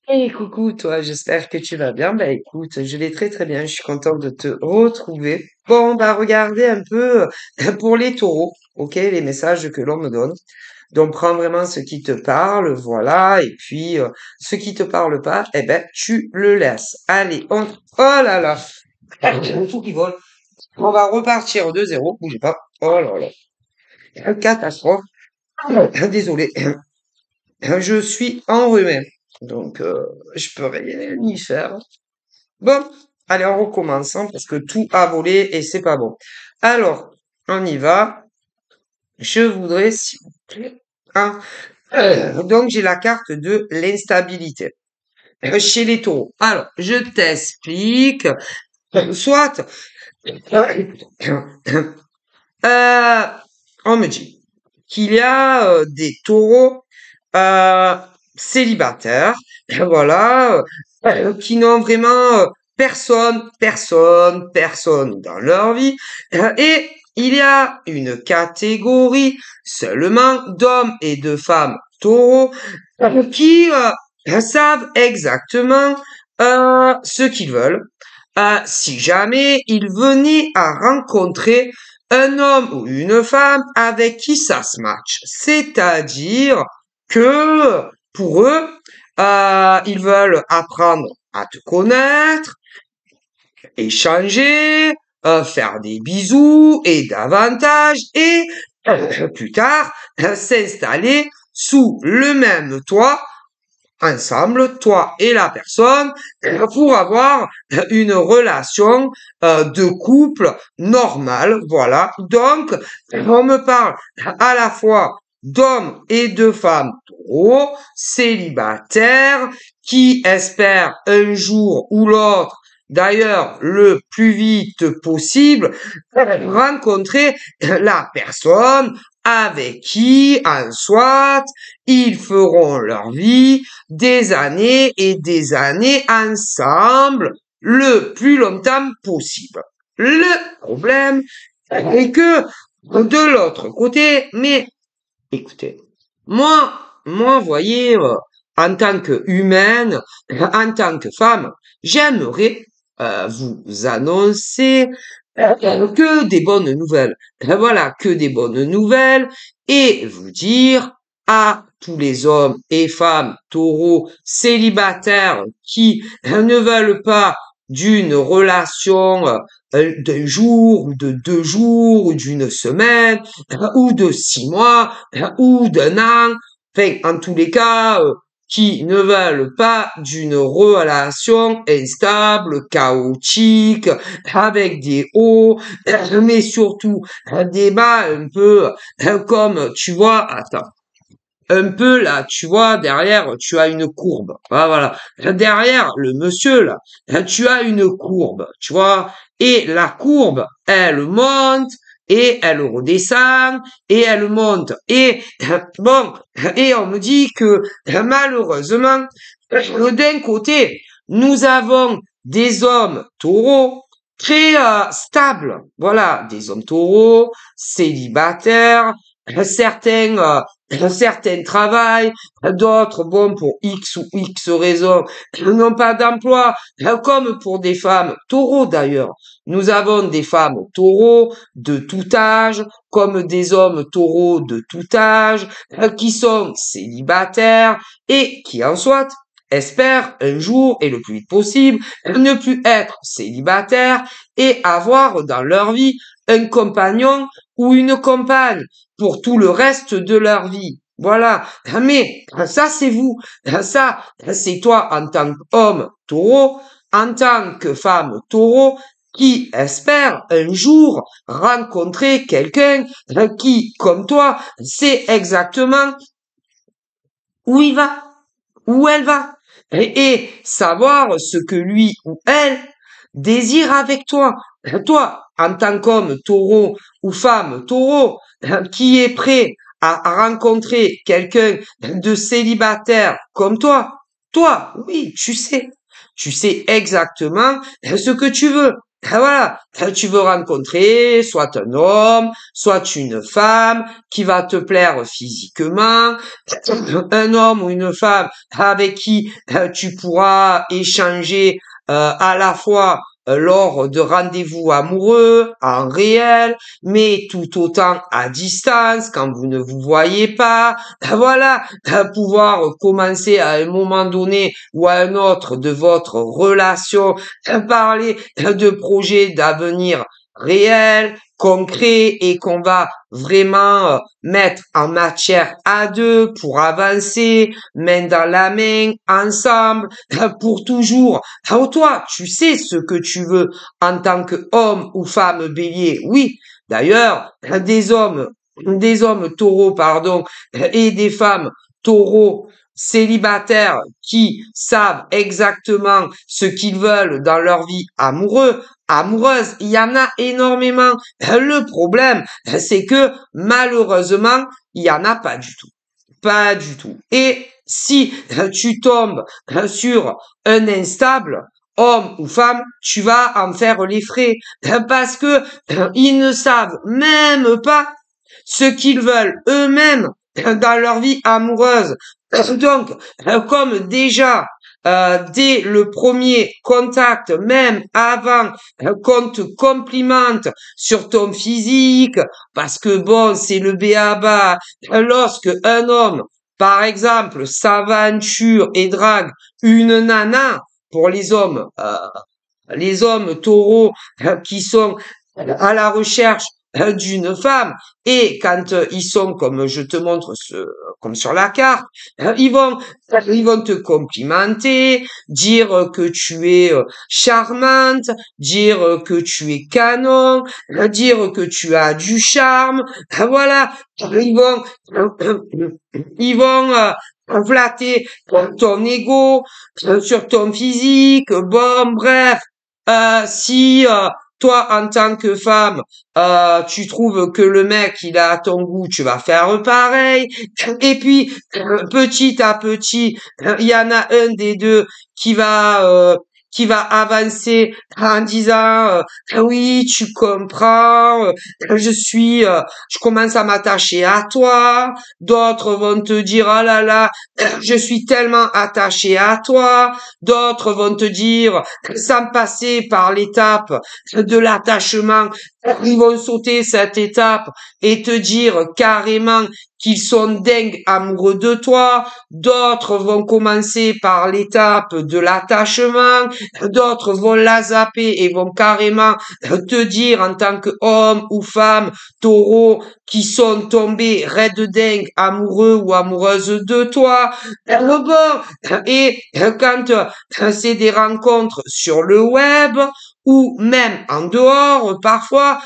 Hey, coucou, toi, j'espère que tu vas bien. Bah écoute, je vais très très bien, je suis contente de te retrouver. Bon, on va regarder un peu pour les taureaux, ok, les messages que l'on me donne. Donc prends vraiment ce qui te parle, voilà, et puis ce qui te parle pas, eh ben tu le laisses. Allez, oh là là, tout qui vole. On va repartir de zéro, bougez pas. Oh là là, catastrophe. Désolé, je suis enrhumé, donc je peux rien y faire. Bon, allez, on recommence, hein, parce que tout a volé et c'est pas bon. Alors, on y va. Je voudrais, s'il vous plaît, hein, donc j'ai la carte de l'instabilité chez les taureaux. Alors, je t'explique. Soit, euh, on me dit qu'il y a des taureaux euh, célibataires, voilà, qui n'ont vraiment personne dans leur vie. Et il y a une catégorie seulement d'hommes et de femmes taureaux qui savent exactement ce qu'ils veulent. Si jamais ils venaient à rencontrer un homme ou une femme avec qui ça se match. C'est-à-dire que pour eux, ils veulent apprendre à te connaître, échanger, faire des bisous et davantage, et plus tard, s'installer sous le même toit ensemble, toi et la personne, pour avoir une relation de couple normale, voilà. Donc, on me parle à la fois d'hommes et de femmes taureaux, célibataires, qui espèrent un jour ou l'autre, d'ailleurs le plus vite possible, rencontrer la personne avec qui, en soit, ils feront leur vie des années et des années ensemble, le plus longtemps possible. Le problème est que de l'autre côté, mais écoutez, moi, voyez, en tant que humaine, en tant que femme, j'aimerais vous annoncer que des bonnes nouvelles. Voilà, que des bonnes nouvelles et vous dire à tous les hommes et femmes taureaux célibataires qui ne veulent pas d'une relation d'un jour ou de 2 jours ou d'une semaine ou de 6 mois ou d'un an, enfin en tous les cas qui ne veulent pas d'une relation instable, chaotique, avec des hauts, mais surtout des bas un peu comme tu vois, attends, un peu là, tu vois, derrière, tu as une courbe. Ah, voilà. Derrière le monsieur là, tu as une courbe, tu vois. Et la courbe, elle monte et elle redescend et elle monte. Et bon, et on me dit que malheureusement, d'un côté, nous avons des hommes taureaux très stables. Voilà, des hommes taureaux, célibataires, certains certains travaillent, d'autres, bon, pour X ou X raisons, n'ont pas d'emploi, comme pour des femmes taureaux d'ailleurs. Nous avons des femmes taureaux de tout âge, comme des hommes taureaux de tout âge, qui sont célibataires et qui en soit espèrent un jour et le plus vite possible ne plus être célibataires et avoir dans leur vie un compagnon ou une compagne pour tout le reste de leur vie. Voilà. Mais ça, c'est vous. Ça, c'est toi en tant qu'homme taureau, en tant que femme taureau, qui espère un jour rencontrer quelqu'un qui, comme toi, sait exactement où il va, où elle va, et savoir ce que lui ou elle désire avec toi. Toi, en tant qu'homme taureau ou femme taureau, qui est prêt à rencontrer quelqu'un de célibataire comme toi, oui, tu sais exactement ce que tu veux. Voilà, tu veux rencontrer soit un homme, soit une femme qui va te plaire physiquement, un homme ou une femme avec qui tu pourras échanger à la fois lors de rendez-vous amoureux, en réel, mais tout autant à distance, quand vous ne vous voyez pas. Voilà, pouvoir commencer à un moment donné ou à un autre de votre relation, parler de projets d'avenir réels, concrets et qu'on va vraiment mettre en matière à deux pour avancer, main dans la main, ensemble, pour toujours. Alors toi, tu sais ce que tu veux en tant qu'homme ou femme bélier. Oui, d'ailleurs, des hommes taureaux, pardon, et des femmes taureaux célibataires qui savent exactement ce qu'ils veulent dans leur vie amoureuse, il y en a énormément. Le problème, c'est que malheureusement, il y en a pas du tout. Pas du tout. Et si tu tombes sur un instable, homme ou femme, tu vas en faire les frais parce que ils ne savent même pas ce qu'ils veulent eux-mêmes dans leur vie amoureuse. Donc, comme déjà, dès le premier contact, même avant qu'on te complimente sur ton physique, parce que bon, c'est le b.a.-ba, lorsque un homme, par exemple, s'aventure et drague une nana, pour les hommes taureaux qui sont à la recherche d'une femme et quand ils sont comme je te montre comme sur la carte, ils vont te complimenter, dire que tu es charmante, dire que tu es canon, dire que tu as du charme. Voilà, ils vont flatter ton ego sur ton physique. Bon, bref, si toi, en tant que femme, tu trouves que le mec, il a ton goût, tu vas faire pareil. Et puis, petit à petit, il y en a un des deux qui va avancer en disant oui, tu comprends, je commence à m'attacher à toi. D'autres vont te dire ah là là, je suis tellement attaché à toi. D'autres vont te dire sans passer par l'étape de l'attachement, ils vont sauter cette étape et te dire carrément qu'ils sont dingues amoureux de toi. D'autres vont commencer par l'étape de l'attachement. D'autres vont la zapper et vont carrément te dire en tant qu'homme ou femme taureau qui sont tombés raides dingues amoureux ou amoureuses de toi. Bon, et quand c'est des rencontres sur le web, ou même en dehors, parfois,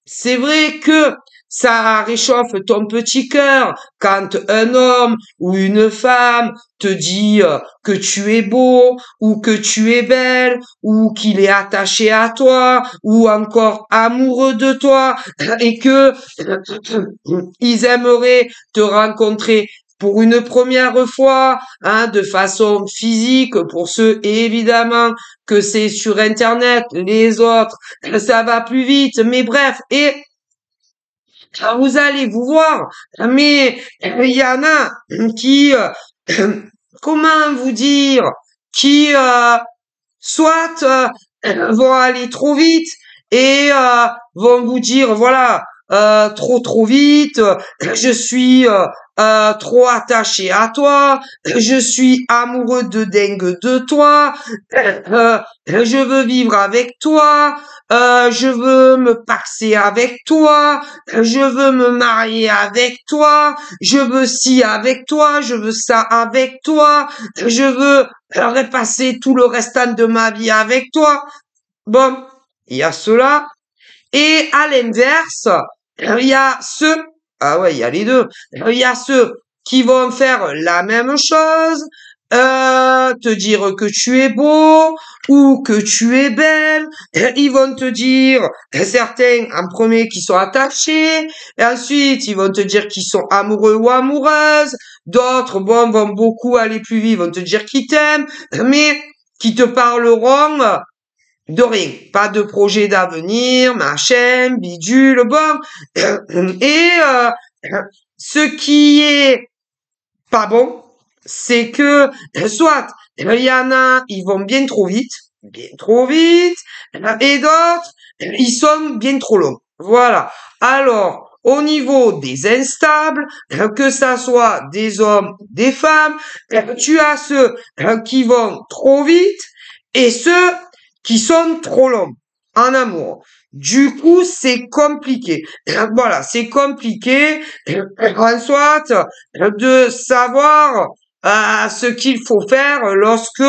c'est vrai que ça réchauffe ton petit cœur quand un homme ou une femme te dit que tu es beau ou que tu es belle ou qu'il est attaché à toi ou encore amoureux de toi et que ils aimeraient te rencontrer pour une première fois, hein, de façon physique pour ceux évidemment que c'est sur Internet, les autres, ça va plus vite, mais bref, et vous allez vous voir, mais il y en a qui, comment vous dire, qui soit vont aller trop vite et vont vous dire voilà trop vite, je suis trop attaché à toi, je suis amoureux de dingue de toi, je veux vivre avec toi, je veux me paxer avec toi, je veux me marier avec toi, je veux ci avec toi, je veux ça avec toi, je veux repasser tout le restant de ma vie avec toi. Bon, il y a cela. Et à l'inverse, il y a ceux, ah ouais, il y a les deux. Il y a ceux qui vont faire la même chose, te dire que tu es beau ou que tu es belle. Ils vont te dire, certains en premier qui sont attachés, et ensuite ils vont te dire qu'ils sont amoureux ou amoureuses. D'autres, bon, vont beaucoup aller plus vite, vont te dire qu'ils t'aiment, mais qui te parleront de rien, pas de projet d'avenir, machin, bidule, bon. Et ce qui est pas bon, c'est que soit il y en a, ils vont bien trop vite, et d'autres, ils sont bien trop longs. Voilà. Alors, au niveau des instables, que ça soit des hommes, des femmes, tu as ceux qui vont trop vite et ceux qui sont trop longs en amour. Du coup, c'est compliqué. Voilà, c'est compliqué en soit de savoir ce qu'il faut faire lorsque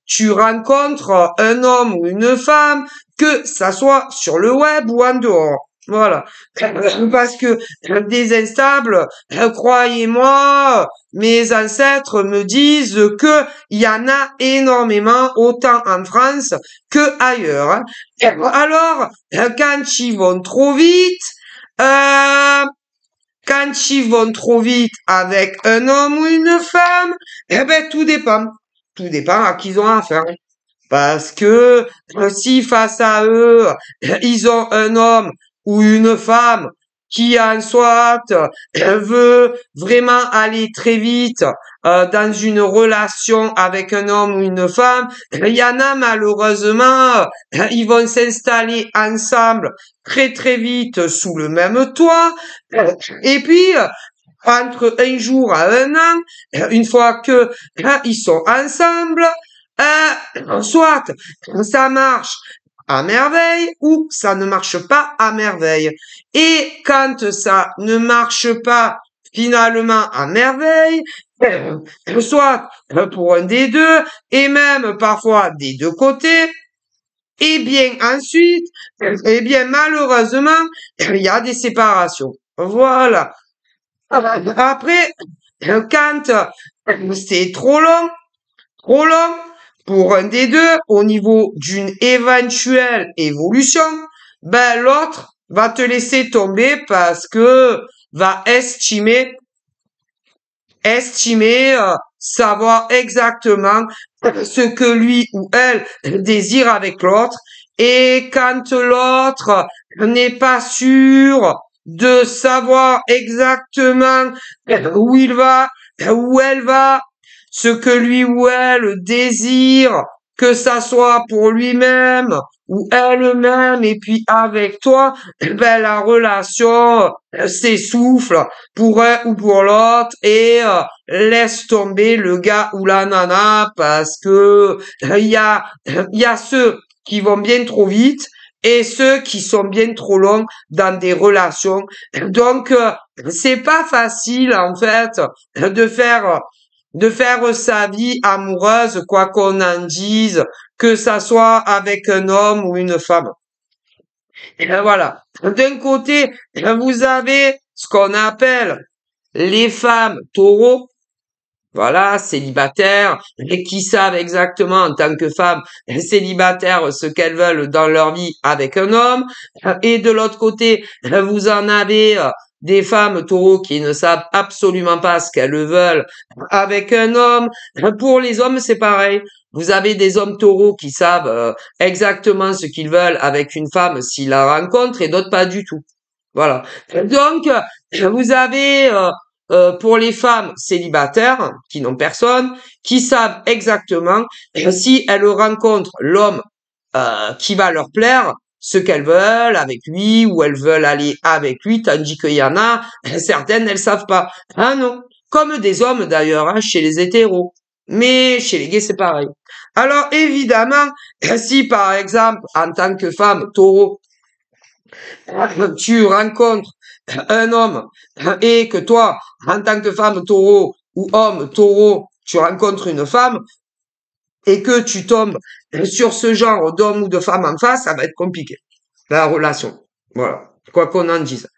tu rencontres un homme ou une femme, que ça soit sur le web ou en dehors. Voilà. Parce que des instables, croyez-moi, mes ancêtres me disent que il y en a énormément, autant en France que ailleurs. Hein. Alors, quand ils vont trop vite, quand ils vont trop vite avec un homme ou une femme, eh ben tout dépend. Tout dépend à qui ils ont affaire. Parce que si face à eux, ils ont un homme ou une femme qui en soit veut vraiment aller très vite dans une relation avec un homme ou une femme, il y en a malheureusement, ils vont s'installer ensemble très très vite sous le même toit, et puis entre un jour à un an, une fois que ils sont ensemble, soit ça marche à merveille ou ça ne marche pas à merveille. Et quand ça ne marche pas finalement à merveille, soit pour un des deux et même parfois des deux côtés, et bien ensuite, eh bien malheureusement, il y a des séparations. Voilà. Après, quand c'est trop long pour un des deux au niveau d'une éventuelle évolution, ben l'autre va te laisser tomber parce que va estimer savoir exactement ce que lui ou elle désire avec l'autre. Et quand l'autre n'est pas sûr de savoir exactement où il va, où elle va, ce que lui ou elle désire, que ça soit pour lui-même ou elle-même, et puis avec toi, ben la relation s'essouffle pour un ou pour l'autre et laisse tomber le gars ou la nana parce que il y a ceux qui vont bien trop vite et ceux qui sont bien trop longs dans des relations. Donc c'est pas facile en fait de faire sa vie amoureuse, quoi qu'on en dise, que ça soit avec un homme ou une femme. Et ben voilà. D'un côté, vous avez ce qu'on appelle les femmes taureaux, voilà, célibataires, et qui savent exactement en tant que femmes célibataires ce qu'elles veulent dans leur vie avec un homme. Et de l'autre côté, vous en avez des femmes taureaux qui ne savent absolument pas ce qu'elles veulent avec un homme. Pour les hommes, c'est pareil. Vous avez des hommes taureaux qui savent exactement ce qu'ils veulent avec une femme s'ils la rencontrent et d'autres pas du tout. Voilà. Donc, vous avez pour les femmes célibataires qui n'ont personne, qui savent exactement si elles rencontrent l'homme qui va leur plaire, ce qu'elles veulent avec lui ou elles veulent aller avec lui, tandis qu'il y en a certaines, elles savent pas. Ah non, comme des hommes d'ailleurs, hein, chez les hétéros. Mais chez les gays, c'est pareil. Alors évidemment, si par exemple, en tant que femme taureau, tu rencontres un homme et que toi, en tant que femme taureau ou homme taureau, tu rencontres une femme et que tu tombes sur ce genre d'homme ou de femme en face, ça va être compliqué, la relation. Voilà, quoi qu'on en dise.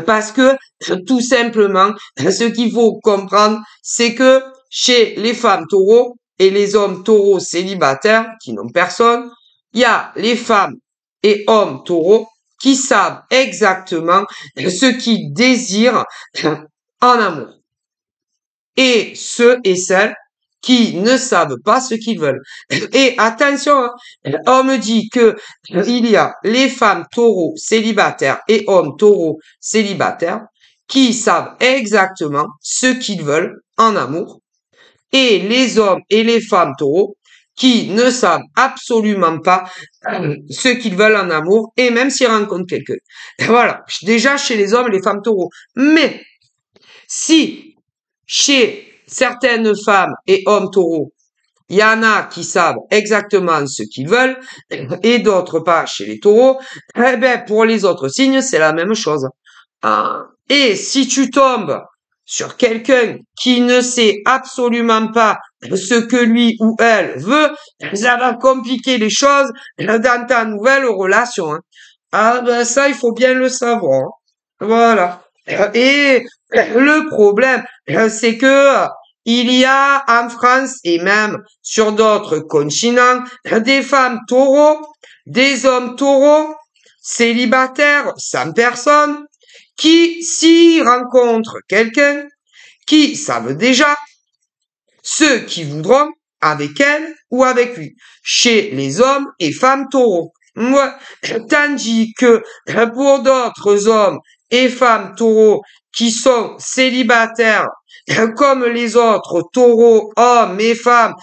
Parce que, tout simplement, ce qu'il faut comprendre, c'est que chez les femmes taureaux et les hommes taureaux célibataires, qui n'ont personne, il y a les femmes et hommes taureaux qui savent exactement ce qu'ils désirent en amour. Et ceux et celles qui ne savent pas ce qu'ils veulent. Et attention, hein, on me dit que il y a les femmes taureaux célibataires et hommes taureaux célibataires qui savent exactement ce qu'ils veulent en amour, et les hommes et les femmes taureaux qui ne savent absolument pas ce qu'ils veulent en amour, et même s'ils rencontrent quelqu'un. Voilà, déjà chez les hommes et les femmes taureaux. Mais si chez certaines femmes et hommes taureaux, il y en a qui savent exactement ce qu'ils veulent et d'autres pas chez les taureaux, eh ben pour les autres signes, c'est la même chose. Et si tu tombes sur quelqu'un qui ne sait absolument pas ce que lui ou elle veut, ça va compliquer les choses dans ta nouvelle relation. Hein. Ah ben ça, il faut bien le savoir. Voilà. Et le problème, c'est que il y a en France et même sur d'autres continents des femmes taureaux, des hommes taureaux, célibataires, sans personne, qui, s'ils rencontrent quelqu'un, qui savent déjà ce qu'ils voudront avec elle ou avec lui, chez les hommes et femmes taureaux. Moi, tandis que pour d'autres hommes et femmes taureaux qui sont célibataires, comme les autres taureaux, hommes et femmes,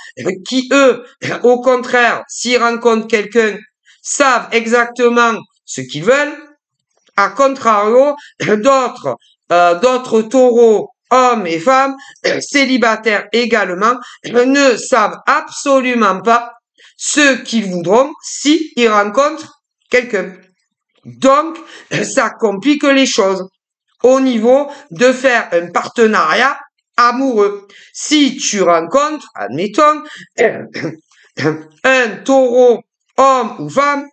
qui eux, au contraire, s'ils rencontrent quelqu'un, savent exactement ce qu'ils veulent, à contrario, d'autres taureaux, hommes et femmes, célibataires également, ne savent absolument pas ce qu'ils voudront s'ils rencontrent quelqu'un. Donc, ça complique les choses au niveau de faire un partenariat amoureux. Si tu rencontres, admettons, un taureau, homme ou femme,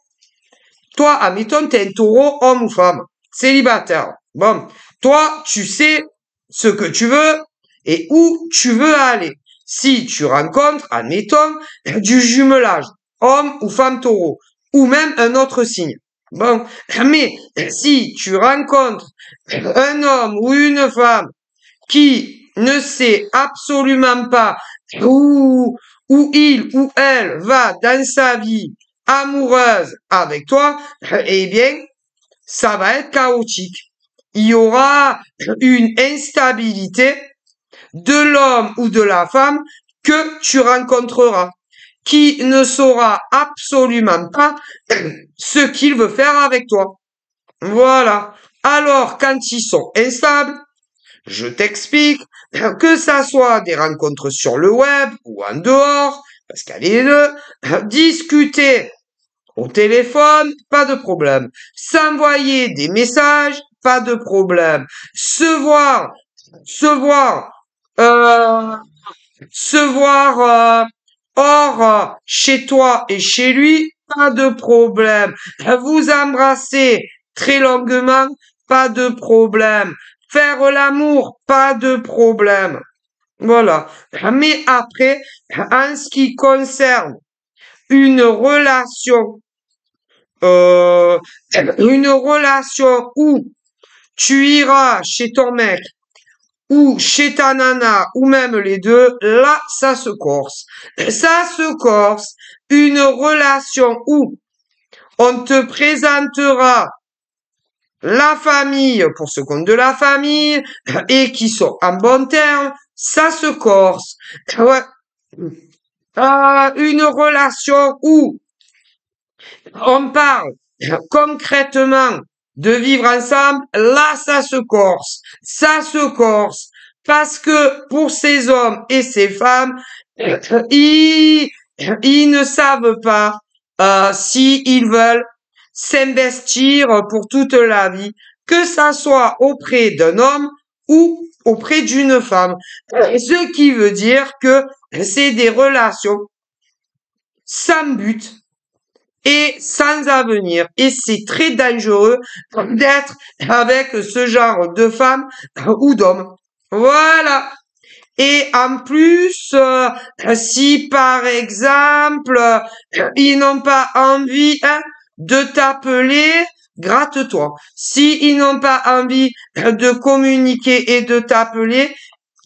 toi, admettons, t'es un taureau, homme ou femme, célibataire. Bon, toi, tu sais ce que tu veux et où tu veux aller. Si tu rencontres, admettons, du jumelage, homme ou femme taureau, ou même un autre signe. Bon, mais si tu rencontres un homme ou une femme qui ne sait absolument pas où il ou elle va dans sa vie amoureuse avec toi, eh bien, ça va être chaotique. Il y aura une instabilité de l'homme ou de la femme que tu rencontreras, qui ne saura absolument pas ce qu'il veut faire avec toi. Voilà. Alors, quand ils sont instables, je t'explique, que ça soit des rencontres sur le web ou en dehors, parce qu'il y a les deux, discuter au téléphone, pas de problème. S'envoyer des messages, pas de problème. Se voir hors chez toi et chez lui, pas de problème. Vous embrasser très longuement, pas de problème. Faire l'amour, pas de problème. Voilà. Mais après, en ce qui concerne une relation où tu iras chez ton mec ou chez ta nana ou même les deux, là, ça se corse. Ça se corse. Une relation où on te présentera la famille pour ce compte de la famille et qui sont en bon terme, ça se corse. Ouais. Une relation où on parle concrètement de vivre ensemble, là, ça se corse. Ça se corse. Parce que pour ces hommes et ces femmes, ils ne savent pas s'ils veulent s'investir pour toute la vie, que ça soit auprès d'un homme ou auprès d'une femme. Ce qui veut dire que c'est des relations sans but et sans avenir. Et c'est très dangereux d'être avec ce genre de femme ou d'homme. Voilà. Et en plus, si par exemple, ils n'ont pas envie de t'appeler, gratte-toi. Si ils n'ont pas envie de communiquer et de t'appeler,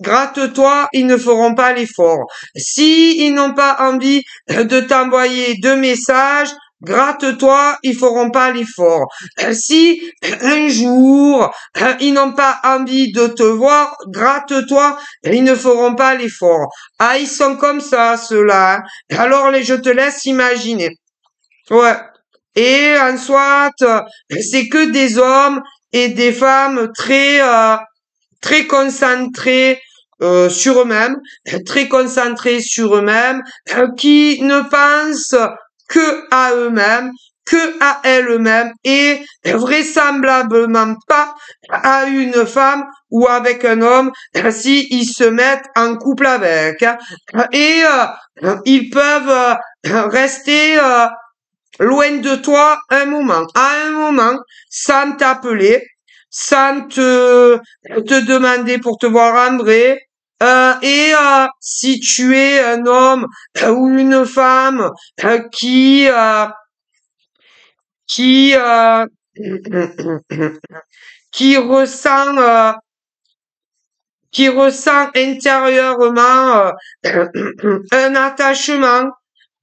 gratte-toi, ils ne feront pas l'effort. Si ils n'ont pas envie de t'envoyer de messages, gratte-toi, ils feront pas l'effort. Si un jour ils n'ont pas envie de te voir, gratte-toi, ils ne feront pas l'effort. Ah, ils sont comme ça, ceux-là. Alors, je te laisse imaginer. Ouais. Et en soit, c'est que des hommes et des femmes très concentrés sur eux-mêmes, très concentrés sur eux-mêmes, qui ne pensent que à eux-mêmes, que à elles-mêmes et vraisemblablement pas à une femme ou avec un homme si ils se mettent en couple avec. Hein. Et ils peuvent rester loin de toi un moment, à un moment, sans t'appeler, sans te demander pour te voir en vrai. Et si tu es un homme ou une femme qui qui euh, qui ressent qui ressent intérieurement un attachement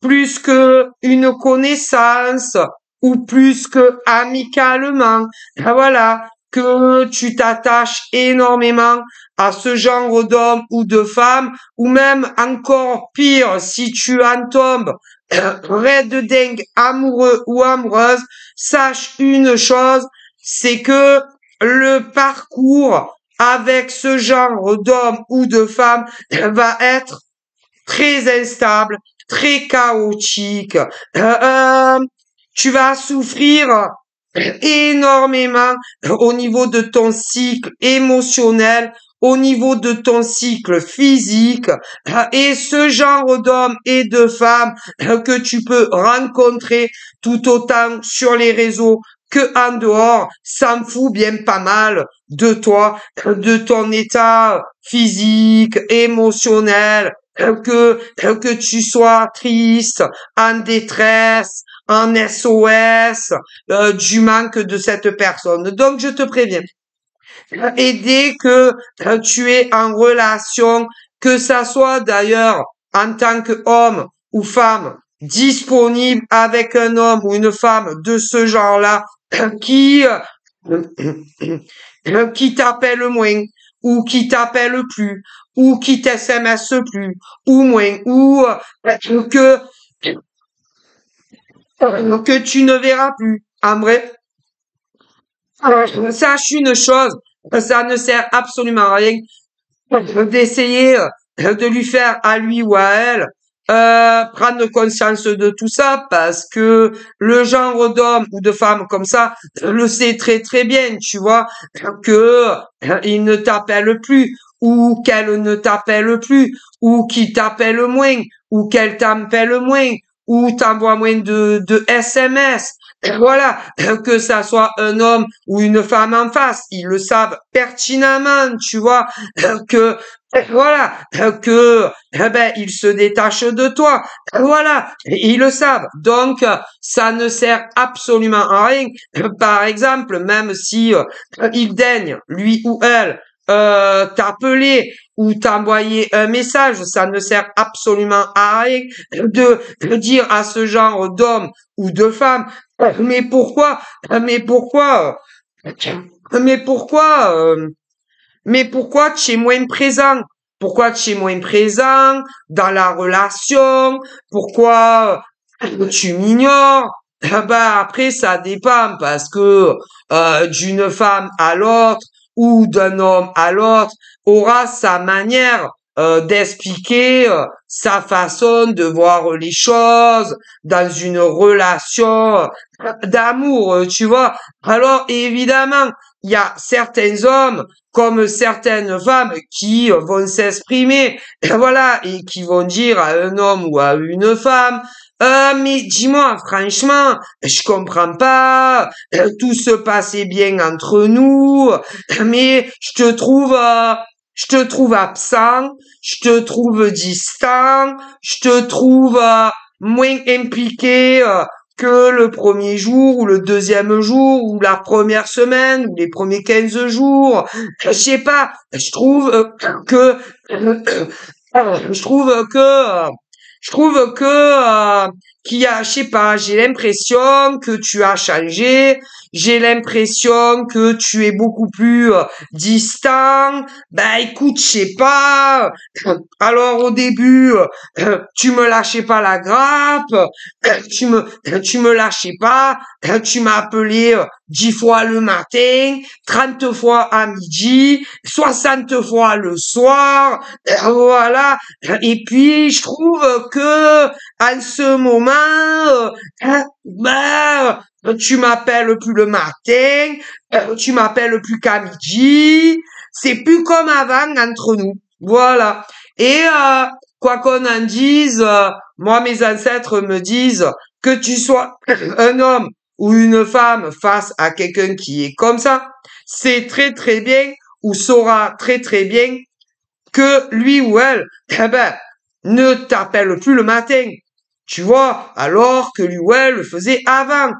plus que une connaissance ou plus que amicalement. Voilà, que tu t'attaches énormément à ce genre d'homme ou de femme, ou même encore pire, si tu en tombes raide dingue amoureux ou amoureuse, sache une chose, c'est que le parcours avec ce genre d'homme ou de femme va être très instable, très chaotique. Tu vas souffrir énormément au niveau de ton cycle émotionnel, au niveau de ton cycle physique. Et ce genre d'hommes et de femmes que tu peux rencontrer tout autant sur les réseaux que en dehors, s'en fout bien pas mal de toi, de ton état physique, émotionnel, que tu sois triste, en détresse, en SOS, du manque de cette personne. Donc, je te préviens. Et dès que tu es en relation, que ça soit d'ailleurs en tant qu'homme ou femme, disponible avec un homme ou une femme de ce genre-là, qui, qui t'appelle moins, ou qui t'appelle plus, ou qui t'SMS plus, ou moins, ou que tu ne verras plus. En vrai, sache une chose, ça ne sert absolument à rien d'essayer de lui faire à lui ou à elle prendre conscience de tout ça parce que le genre d'homme ou de femme comme ça le sait très très bien, tu vois, que il ne t'appelle plus ou qu'elle ne t'appelle plus ou qu'il t'appelle moins ou qu'elle t'appelle moins ou t'envoie moins de SMS. Voilà, que ça soit un homme ou une femme en face, ils le savent pertinemment, tu vois, que voilà, que ben ils se détachent de toi. Voilà, ils le savent. Donc ça ne sert absolument à rien. Par exemple, même si il daigne lui ou elle t'appeler ou t'envoyer un message, ça ne sert absolument à rien de dire à ce genre d'homme ou de femme, mais pourquoi, mais pourquoi, mais pourquoi, mais pourquoi tu es moins présent? Pourquoi tu es moins présent dans la relation? Pourquoi tu m'ignores? Bah après ça dépend parce que d'une femme à l'autre ou d'un homme à l'autre aura sa manière d'expliquer sa façon de voir les choses dans une relation d'amour, tu vois. Alors évidemment, il y a certains hommes comme certaines femmes qui vont s'exprimer, voilà, et qui vont dire à un homme ou à une femme, mais dis-moi, franchement, je comprends pas, tout se passait bien entre nous, mais je te trouve absent, je te trouve distant, je te trouve moins impliqué que le premier jour ou le deuxième jour ou la première semaine ou les premiers 15 jours. Je sais pas, je trouve que je trouve que je trouve que qu'il y a, je sais pas, j'ai l'impression que tu as changé, j'ai l'impression que tu es beaucoup plus distant. Ben écoute, je sais pas. Alors au début, tu me lâchais pas la grappe, tu me lâchais pas, tu m'as appelé 10 fois le matin, 30 fois à midi, 60 fois le soir, voilà. Et puis je trouve que en ce moment, tu m'appelles plus le matin, tu m'appelles plus qu'à midi. C'est plus comme avant entre nous. Voilà. Et quoi qu'on en dise, moi mes ancêtres me disent que tu sois un homme ou une femme face à quelqu'un qui est comme ça, c'est très très bien ou saura très très bien que lui ou elle, ne t'appelle plus le matin. Tu vois, alors que lui ou elle le faisait avant.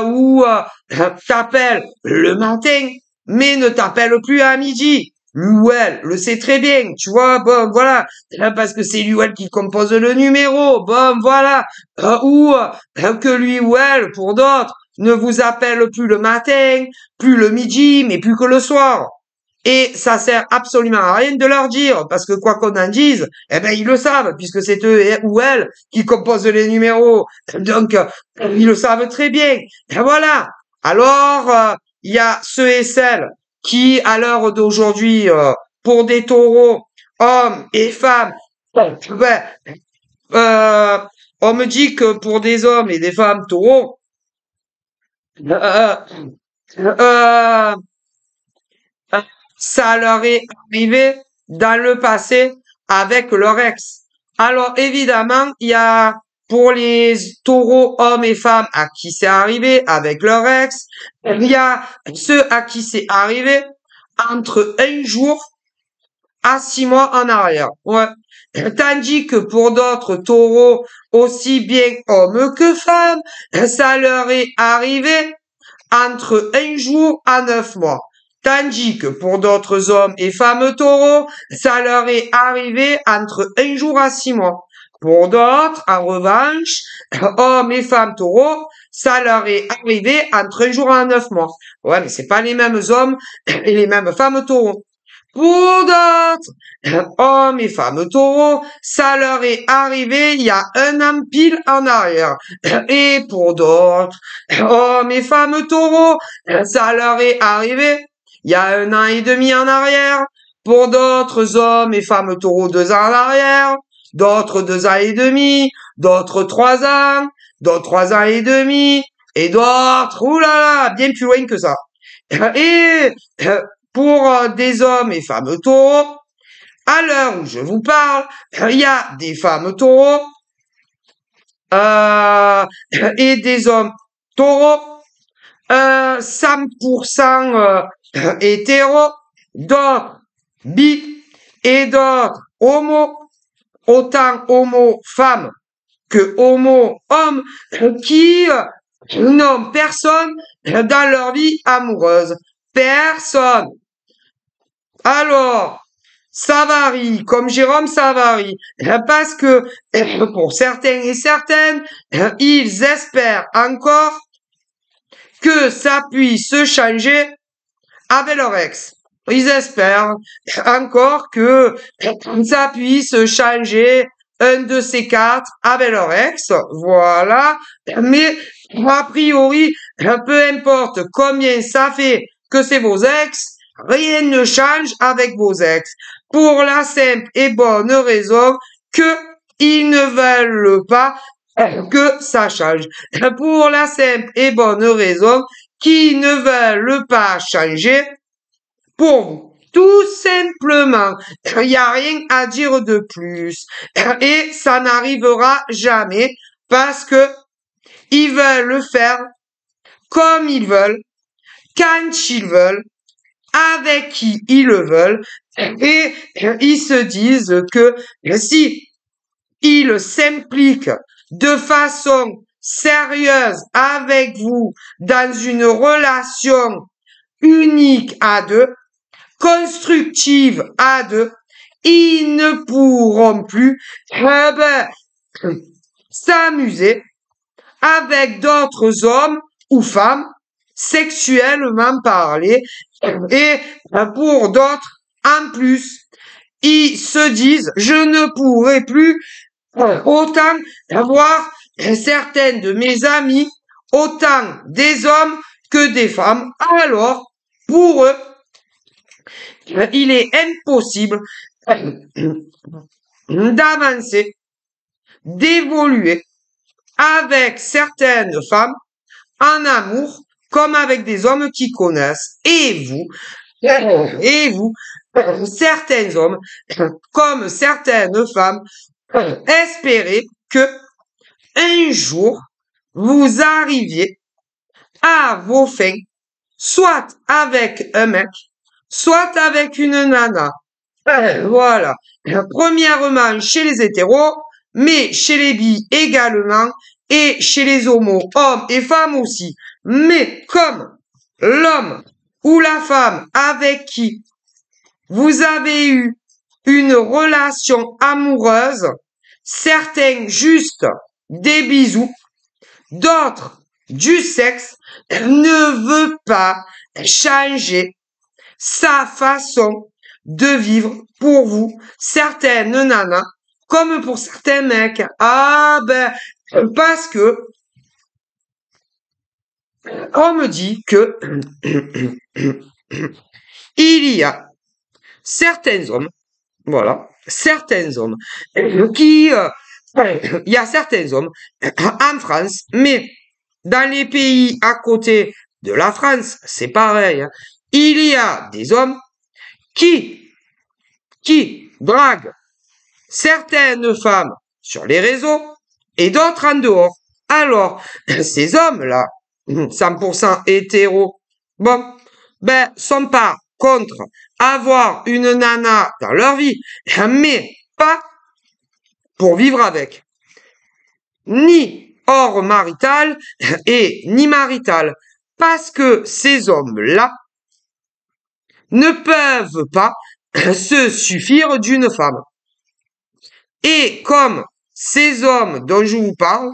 Ou t'appelle le matin, mais ne t'appelle plus à midi. Lui ou elle le sait très bien, tu vois, bon, voilà, parce que c'est lui ou elle qui compose le numéro, bon, voilà, ou que lui ou elle, pour d'autres, ne vous appelle plus le matin, plus le midi, mais plus que le soir. Et ça sert absolument à rien de leur dire, parce que quoi qu'on en dise, eh ben ils le savent, puisque c'est eux ou elles qui composent les numéros. Donc, ils le savent très bien. Et voilà. Alors, il y a ceux et celles qui, à l'heure d'aujourd'hui, pour des taureaux, hommes et femmes, ben, euh, on me dit que pour des hommes et des femmes taureaux, euh, euh, ça leur est arrivé dans le passé avec leur ex. Alors évidemment, il y a pour les taureaux hommes et femmes à qui c'est arrivé avec leur ex, il y a ceux à qui c'est arrivé entre un jour à 6 mois en arrière. Ouais. Tandis que pour d'autres taureaux, aussi bien hommes que femmes, ça leur est arrivé entre un jour à 9 mois. Tandis que pour d'autres hommes et femmes taureaux, ça leur est arrivé entre un jour à 6 mois. Pour d'autres, en revanche, hommes et femmes taureaux, ça leur est arrivé entre un jour à 9 mois. Ouais, mais c'est pas les mêmes hommes et les mêmes femmes taureaux. Pour d'autres, hommes et femmes taureaux, ça leur est arrivé il y a un an pile en arrière. Et pour d'autres, hommes et femmes taureaux, ça leur est arrivé il y a un an et demi en arrière. Pour d'autres hommes et femmes taureaux, 2 ans en arrière. D'autres 2 ans et demi. D'autres 3 ans. D'autres 3 ans et demi. Et d'autres, oulala, bien plus loin que ça. Et pour des hommes et femmes taureaux, à l'heure où je vous parle, il y a des femmes taureaux et des hommes taureaux, 100% hétéros, d'autres bi et d'autres homo, autant homo femmes que homo hommes, qui n'ont personne dans leur vie amoureuse. Personne. Alors, Savary, comme Jérôme Savary, parce que pour certains et certaines, ils espèrent encore que ça puisse changer avec leur ex. Ils espèrent encore que ça puisse changer un de ces quatre avec leur ex. Voilà. Mais a priori, peu importe combien ça fait que c'est vos ex, rien ne change avec vos ex. Pour la simple et bonne raison que ils ne veulent pas que ça change. Pour la simple et bonne raison qu'ils ne veulent pas changer pour vous. Tout simplement. Il n'y a rien à dire de plus. Et ça n'arrivera jamais parce que ils veulent le faire comme ils veulent, quand ils veulent, avec qui ils le veulent. Et ils se disent que si ils s'impliquent de façon sérieuse avec vous dans une relation unique à deux, constructive à deux, ils ne pourront plus s'amuser avec d'autres hommes ou femmes, sexuellement parlé, et pour d'autres, en plus, ils se disent, je ne pourrai plus autant avoir certaines de mes amis, autant des hommes que des femmes. Alors, pour eux, il est impossible d'avancer, d'évoluer avec certaines femmes en amour comme avec des hommes qui connaissent. Et vous, certains hommes comme certaines femmes, espérez que un jour vous arriviez à vos fins, soit avec un mec, soit avec une nana. Voilà. Premièrement, chez les hétéros, mais chez les bi également, et chez les homos, hommes et femmes aussi. Mais comme l'homme ou la femme avec qui vous avez eu une relation amoureuse, certains juste des bisous, d'autres du sexe, ne veut pas changer sa façon de vivre pour vous. Certaines nanas, comme pour certains mecs. Ah ben, parce que on me dit que il y a certains hommes, voilà, certains hommes qui, il y a certains hommes en France, mais dans les pays à côté de la France, c'est pareil. Hein. Il y a des hommes qui draguent certaines femmes sur les réseaux et d'autres en dehors. Alors, ces hommes-là, 100% hétéros, bon, ben, sont pas contre avoir une nana dans leur vie, mais pas pour vivre avec. Ni hors marital et ni marital. Parce que ces hommes-là ne peuvent pas se suffire d'une femme. Et comme ces hommes dont je vous parle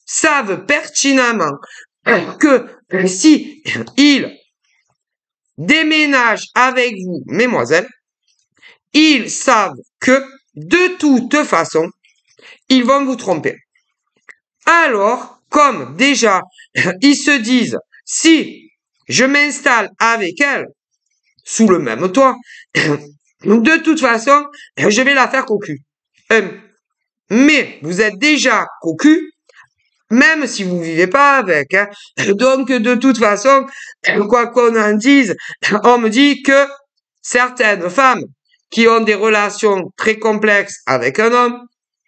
savent pertinemment que si ils déménagent avec vous, mesdemoiselles, ils savent que de toute façon, ils vont vous tromper. Alors, comme déjà, ils se disent, si je m'installe avec elle, sous le même toit, de toute façon, je vais la faire cocu. Mais vous êtes déjà cocu, même si vous vivez pas avec. Hein. Donc, de toute façon, quoi qu'on en dise, on me dit que certaines femmes qui ont des relations très complexes avec un homme,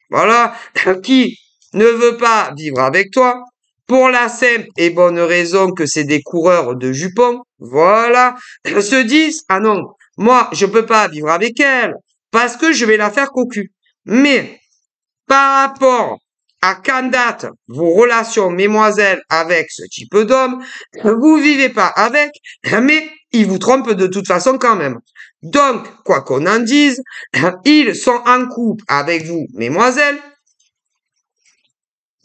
voilà, qui ne veut pas vivre avec toi, pour la simple et bonne raison que c'est des coureurs de jupons, voilà, se disent, ah non, moi, je peux pas vivre avec elle, parce que je vais la faire cocu. Mais, par rapport à quand date vos relations, mesdemoiselles, avec ce type d'homme, vous vivez pas avec, mais ils vous trompent de toute façon quand même. Donc, quoi qu'on en dise, ils sont en couple avec vous, mesdemoiselles,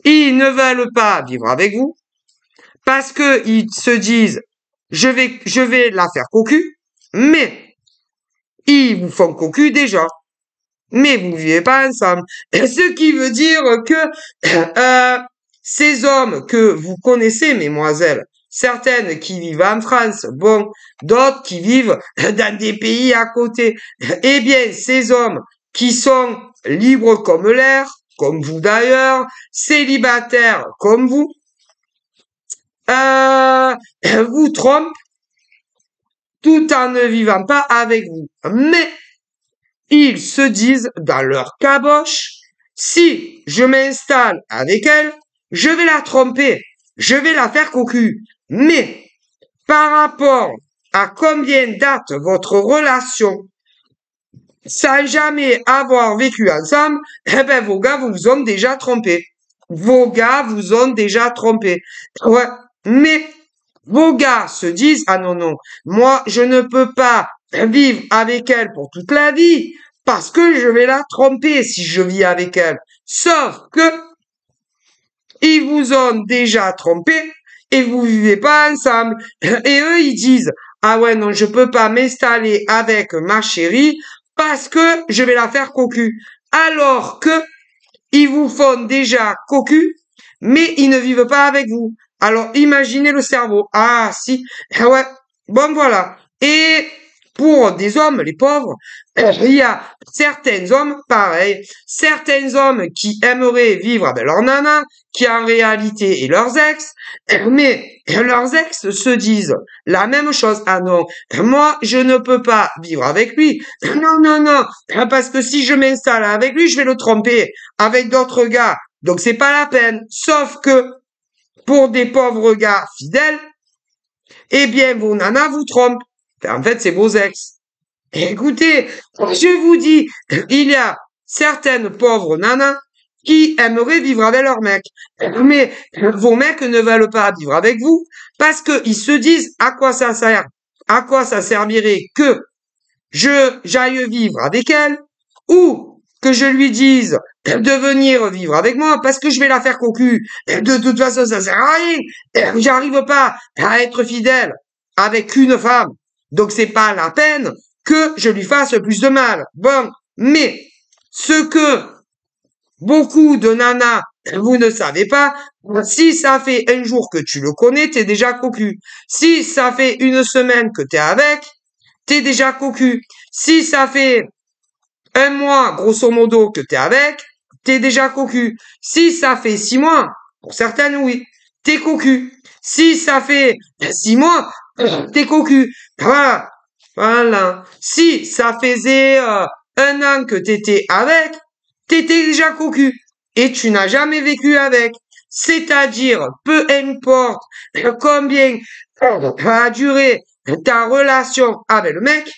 ils ne veulent pas vivre avec vous, parce que ils se disent, je vais la faire cocu, mais ils vous font cocu déjà. Mais vous ne vivez pas ensemble. Ce qui veut dire que ces hommes que vous connaissez, mesdemoiselles, certaines qui vivent en France, bon, d'autres qui vivent dans des pays à côté, eh bien, ces hommes qui sont libres comme l'air, comme vous d'ailleurs, célibataires comme vous trompent tout en ne vivant pas avec vous. Mais ils se disent dans leur caboche, si je m'installe avec elle, je vais la tromper, je vais la faire cocu. Mais par rapport à combien date votre relation, sans jamais avoir vécu ensemble, eh ben vos gars vous ont déjà trompé. vos gars vous ont déjà trompé. Ouais, mais vos gars se disent, ah non, non, moi, je ne peux pas vivre avec elle pour toute la vie parce que je vais la tromper si je vis avec elle. Sauf que ils vous ont déjà trompé et vous vivez pas ensemble. Et eux, ils disent, ah ouais, non, je peux pas m'installer avec ma chérie parce que je vais la faire cocu. Alors que ils vous font déjà cocu, mais ils ne vivent pas avec vous. Alors, imaginez le cerveau. Ah, si. Ah ouais. Bon, voilà. Et pour des hommes, les pauvres, il y a certains hommes, pareil, certains hommes qui aimeraient vivre avec leur nana, qui en réalité est leurs ex, mais leurs ex se disent la même chose. Ah non, moi, je ne peux pas vivre avec lui. Non, non, non, parce que si je m'installe avec lui, je vais le tromper avec d'autres gars. Donc, c'est pas la peine. Sauf que, pour des pauvres gars fidèles, eh bien, vos nanas vous trompent. En fait, c'est vos ex. Écoutez, je vous dis, il y a certaines pauvres nanas qui aimeraient vivre avec leur mec. Mais vos mecs ne veulent pas vivre avec vous parce qu'ils se disent à quoi ça sert, à quoi ça servirait que j'aille vivre avec elle ou que je lui dise de venir vivre avec moi parce que je vais la faire cocu. De toute façon, ça sert à rien. J'arrive pas à être fidèle avec une femme. Donc c'est pas la peine que je lui fasse plus de mal. Bon, mais ce que beaucoup de nanas, vous ne savez pas, si ça fait un jour que tu le connais, t'es déjà cocu. Si ça fait une semaine que t'es avec, t'es déjà cocu. Si ça fait un mois, grosso modo, que t'es avec, t'es déjà cocu. Si ça fait 6 mois, pour certaines, oui, t'es cocu. Si ça fait 6 mois, t'es cocu. Voilà. Voilà. Si ça faisait un an que t'étais avec, t'étais déjà cocu. Et tu n'as jamais vécu avec. C'est-à-dire, peu importe combien a duré ta relation avec le mec,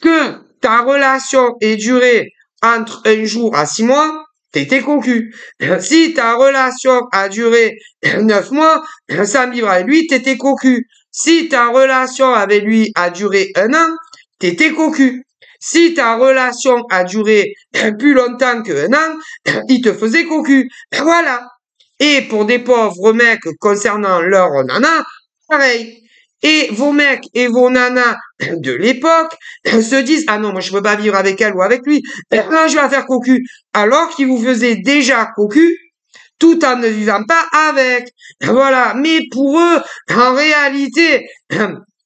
que ta relation ait duré entre un jour à 6 mois, t'étais cocu. Si ta relation a duré 9 mois, sans vivre avec lui, t'étais cocu. Si ta relation avec lui a duré un an, t'étais cocu. Si ta relation a duré plus longtemps qu'un an, il te faisait cocu. Voilà. Et pour des pauvres mecs concernant leur nana, pareil. Et vos mecs et vos nanas de l'époque se disent, ah non, moi je veux pas vivre avec elle ou avec lui. Là, je vais la faire cocu. Alors qu'ils vous faisaient déjà cocu, tout en ne vivant pas avec. Voilà. Mais pour eux, en réalité,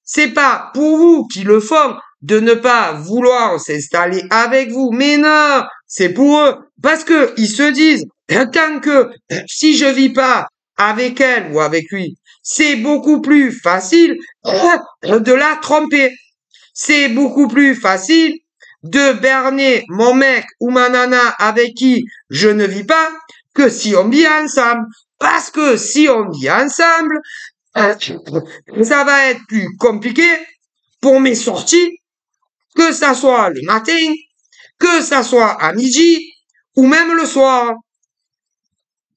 c'est pas pour vous qu'ils le font de ne pas vouloir s'installer avec vous. Mais non, c'est pour eux. Parce que ils se disent, tant que si je vis pas avec elle ou avec lui, c'est beaucoup plus facile de la tromper. C'est beaucoup plus facile de berner mon mec ou ma nana avec qui je ne vis pas que si on vit ensemble. Parce que si on vit ensemble, ça va être plus compliqué pour mes sorties, que ça soit le matin, que ça soit à midi ou même le soir.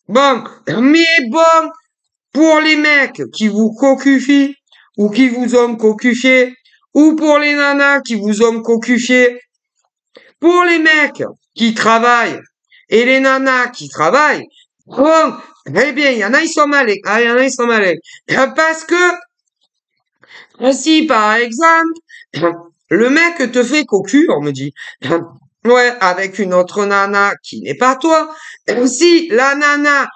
Bon, mais bon, pour les mecs qui vous cocufient ou qui vous ont cocufié, ou pour les nanas qui vous ont cocufié, pour les mecs qui travaillent et les nanas qui travaillent, bon, eh bien, il y en a, ils sont malins. Ah, il y en a, ils sont malins. Parce que, si par exemple, le mec te fait cocu, on me dit, ouais, avec une autre nana qui n'est pas toi, si la nana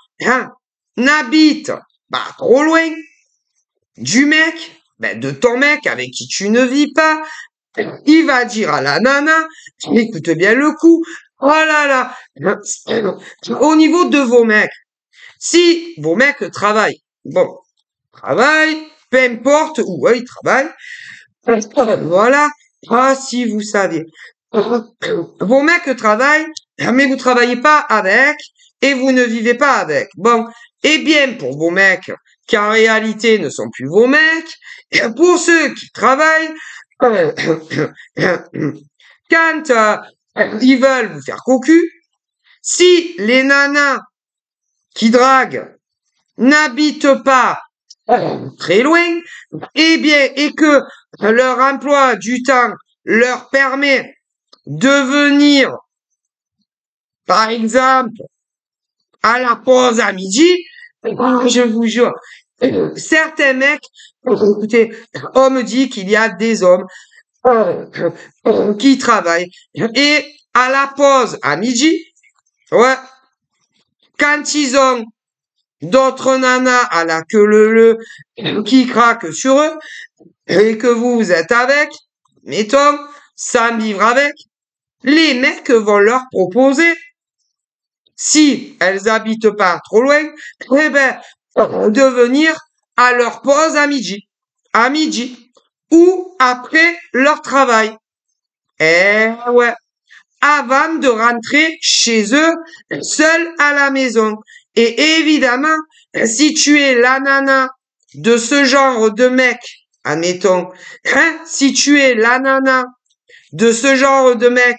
n'habite pas trop loin du mec, de ton mec avec qui tu ne vis pas, il va dire à la nana, écoute bien le coup, oh là là, au niveau de vos mecs, si vos mecs travaillent, bon, travaillent, peu importe où ils travaillent, voilà, ah si vous saviez, vos mecs travaillent, mais vous travaillez pas avec, et vous ne vivez pas avec. Bon, eh bien, pour vos mecs, qui en réalité ne sont plus vos mecs, pour ceux qui travaillent, quand ils veulent vous faire cocu, si les nanas qui draguent n'habitent pas très loin, eh bien, et que leur emploi du temps leur permet de venir, par exemple, à la pause à midi, je vous jure, certains mecs, écoutez, on me dit qu'il y a des hommes qui travaillent et à la pause à midi, ouais, quand ils ont d'autres nanas à la queue leu qui craquent sur eux et que vous êtes avec, mettons, sans vivre avec, les mecs vont leur proposer, si elles habitent pas trop loin, eh ben, de venir à leur pause à midi, ou après leur travail. Eh ouais, avant de rentrer chez eux, seuls à la maison. Et évidemment, si tu es la nana de ce genre de mec, admettons, hein, si tu es la nana de ce genre de mec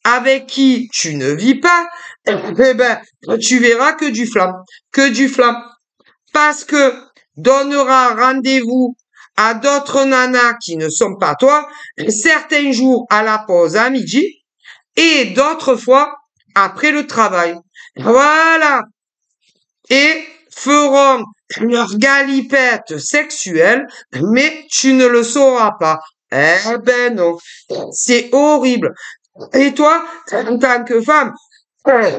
avec qui tu ne vis pas, eh ben, tu verras que du flamme, que du flamme. Parce que donnera rendez-vous à d'autres nanas qui ne sont pas toi, certains jours à la pause à midi, et d'autres fois après le travail. Voilà. Et feront leur galipette sexuelle, mais tu ne le sauras pas. Eh ben non, c'est horrible. Et toi, en tant que femme,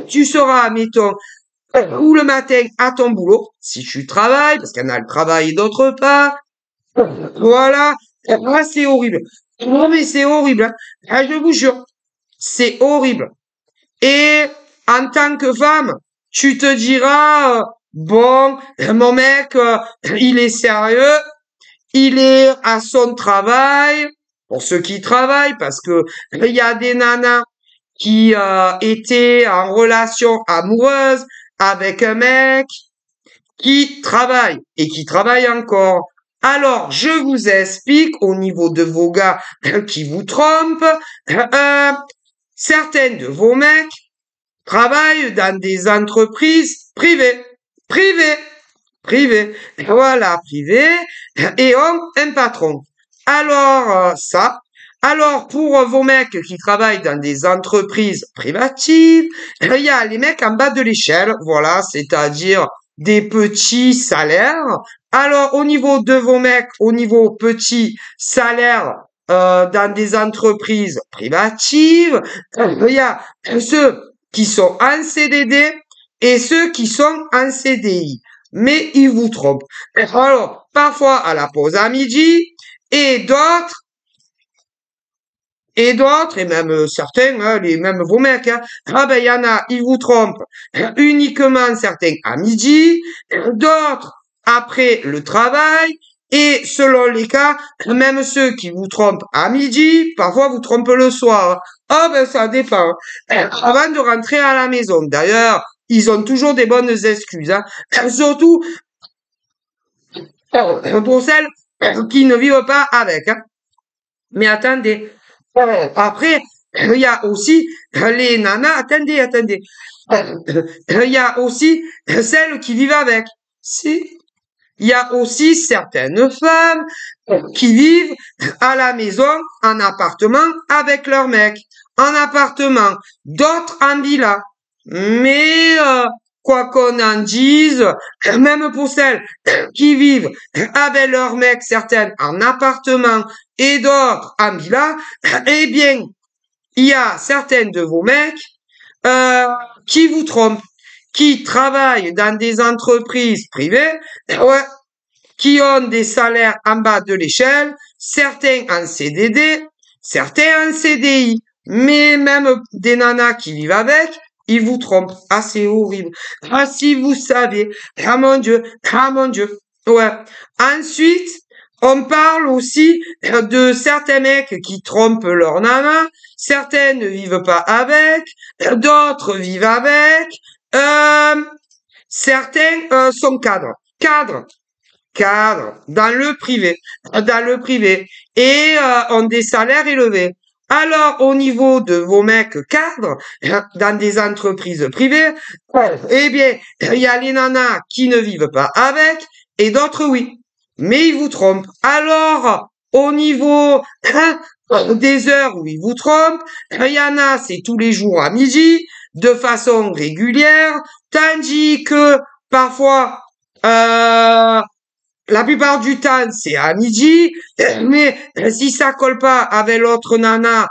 tu seras, mettons, ou le matin à ton boulot, si tu travailles, parce qu'il y en a le travail d'autre part. Voilà. Ah, c'est horrible. Non, mais c'est horrible. Hein. Ah, je vous jure, c'est horrible. Et en tant que femme, tu te diras, bon, mon mec, il est sérieux, il est à son travail, pour ceux qui travaillent, parce que il y a des nanas qui étaient en relation amoureuse avec un mec qui travaille et qui travaille encore. Alors, je vous explique au niveau de vos gars qui vous trompent, certains de vos mecs travaillent dans des entreprises privées, privées, privées, voilà, privées, et ont un patron. Alors, alors pour vos mecs qui travaillent dans des entreprises privatives, il y a les mecs en bas de l'échelle, voilà, c'est-à-dire des petits salaires. Alors, au niveau de vos mecs, au niveau petit salaire, dans des entreprises privatives, il y a ceux qui sont en CDD et ceux qui sont en CDI. Mais ils vous trompent. Alors, parfois à la pause à midi, et d'autres, et même certains, hein, même vos mecs, hein, ah ben il y en a, ils vous trompent uniquement certains à midi, d'autres après le travail, et selon les cas, même ceux qui vous trompent à midi, parfois vous trompent le soir. Ah ben ça dépend. Avant de rentrer à la maison. D'ailleurs, ils ont toujours des bonnes excuses. Hein. Surtout pour celles qui ne vivent pas avec. Hein. Mais attendez, après, il y a aussi les nanas. Attendez. Il y a aussi celles qui vivent avec. Si. Il y a aussi certaines femmes qui vivent à la maison, en appartement, avec leur mec. En appartement, d'autres en villa. Mais, quoi qu'on en dise, même pour celles qui vivent avec leur mec, certaines en appartement et d'autres en villa, eh bien, il y a certaines de vos mecs qui vous trompent, qui travaillent dans des entreprises privées, ouais, qui ont des salaires en bas de l'échelle, certains en CDD, certains en CDI, mais même des nanas qui vivent avec, ils vous trompent. Ah, c'est horrible. Ah, si vous savez. Ah, mon Dieu. Ah, mon Dieu. Ouais. Ensuite, on parle aussi de certains mecs qui trompent leur nana. Certains ne vivent pas avec. D'autres vivent avec. Certains sont cadres. Cadres dans le privé, et ont des salaires élevés. Alors, au niveau de vos mecs cadres, dans des entreprises privées, eh bien, il y a les nanas qui ne vivent pas avec et d'autres oui. Mais ils vous trompent. Alors, au niveau des heures où ils vous trompent, il y en a, c'est tous les jours à midi, de façon régulière, tandis que parfois, la plupart du temps, c'est à midi, mais si ça colle pas avec l'autre nana,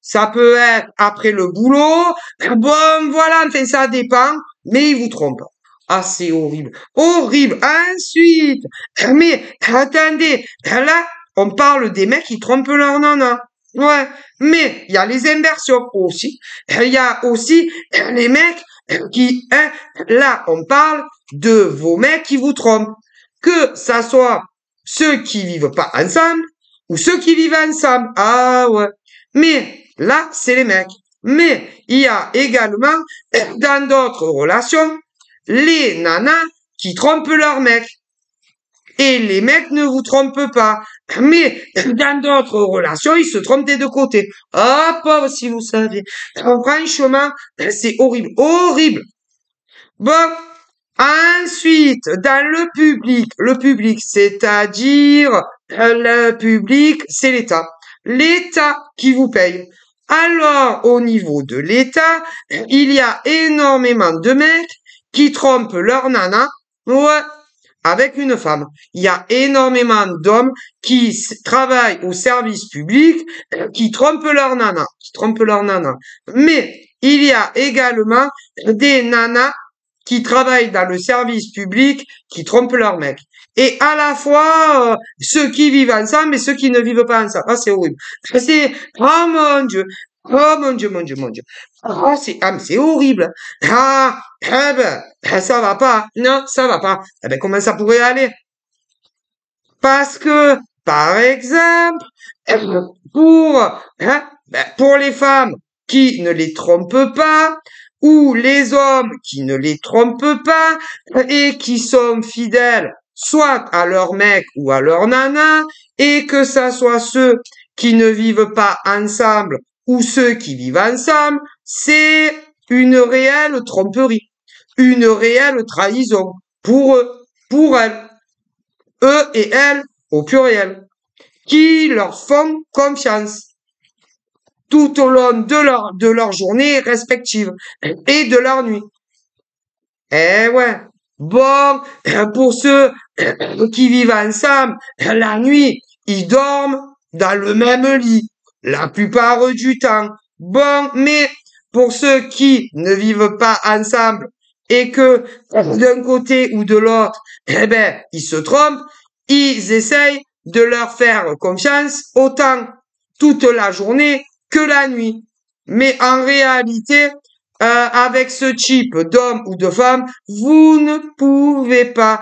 ça peut être après le boulot. Bon, voilà, enfin, ça dépend, mais ils vous trompent. Ah, c'est horrible. Horrible. Ensuite, mais attendez, là, on parle des mecs qui trompent leur nana. Ouais, mais il y a les inversions aussi. Il y a aussi les mecs qui, hein, là, on parle de vos mecs qui vous trompent. Que ça soit ceux qui vivent pas ensemble ou ceux qui vivent ensemble. Ah ouais. Mais là, c'est les mecs. Mais il y a également, dans d'autres relations, les nanas qui trompent leurs mecs. Et les mecs ne vous trompent pas. Mais dans d'autres relations, ils se trompent des deux côtés. Ah, pauvre si vous saviez. Franchement, c'est horrible. Horrible. Bon, ensuite, dans le public, c'est-à-dire le public, c'est l'État. L'État qui vous paye. Alors, au niveau de l'État, il y a énormément de mecs qui trompent leur nana, ouais, avec une femme. Il y a énormément d'hommes qui travaillent au service public, qui trompent leur nana, Mais il y a également des nanas qui travaillent dans le service public, qui trompent leur mec. Et à la fois, ceux qui vivent ensemble et ceux qui ne vivent pas ensemble. Ah, c'est horrible. Oh mon Dieu. Oh mon Dieu, mon Dieu, mon Dieu. Mais c'est horrible. Ah, ça va pas. Non, ça va pas. Eh ben, comment ça pourrait aller? Parce que, par exemple, pour les femmes qui ne les trompent pas, ou les hommes qui ne les trompent pas et qui sont fidèles soit à leur mec ou à leur nana, et que ça soit ceux qui ne vivent pas ensemble ou ceux qui vivent ensemble, c'est une réelle tromperie, une réelle trahison pour eux, pour elles, eux et elles au pluriel, qui leur font confiance tout au long de leur journée respective et de leur nuit. Eh ouais. Bon, pour ceux qui vivent ensemble, la nuit, ils dorment dans le même lit, la plupart du temps. Bon, mais pour ceux qui ne vivent pas ensemble et que d'un côté ou de l'autre, eh ben, ils se trompent, ils essayent de leur faire confiance autant toute la journée que la nuit. Mais en réalité, avec ce type d'homme ou de femme, vous ne pouvez pas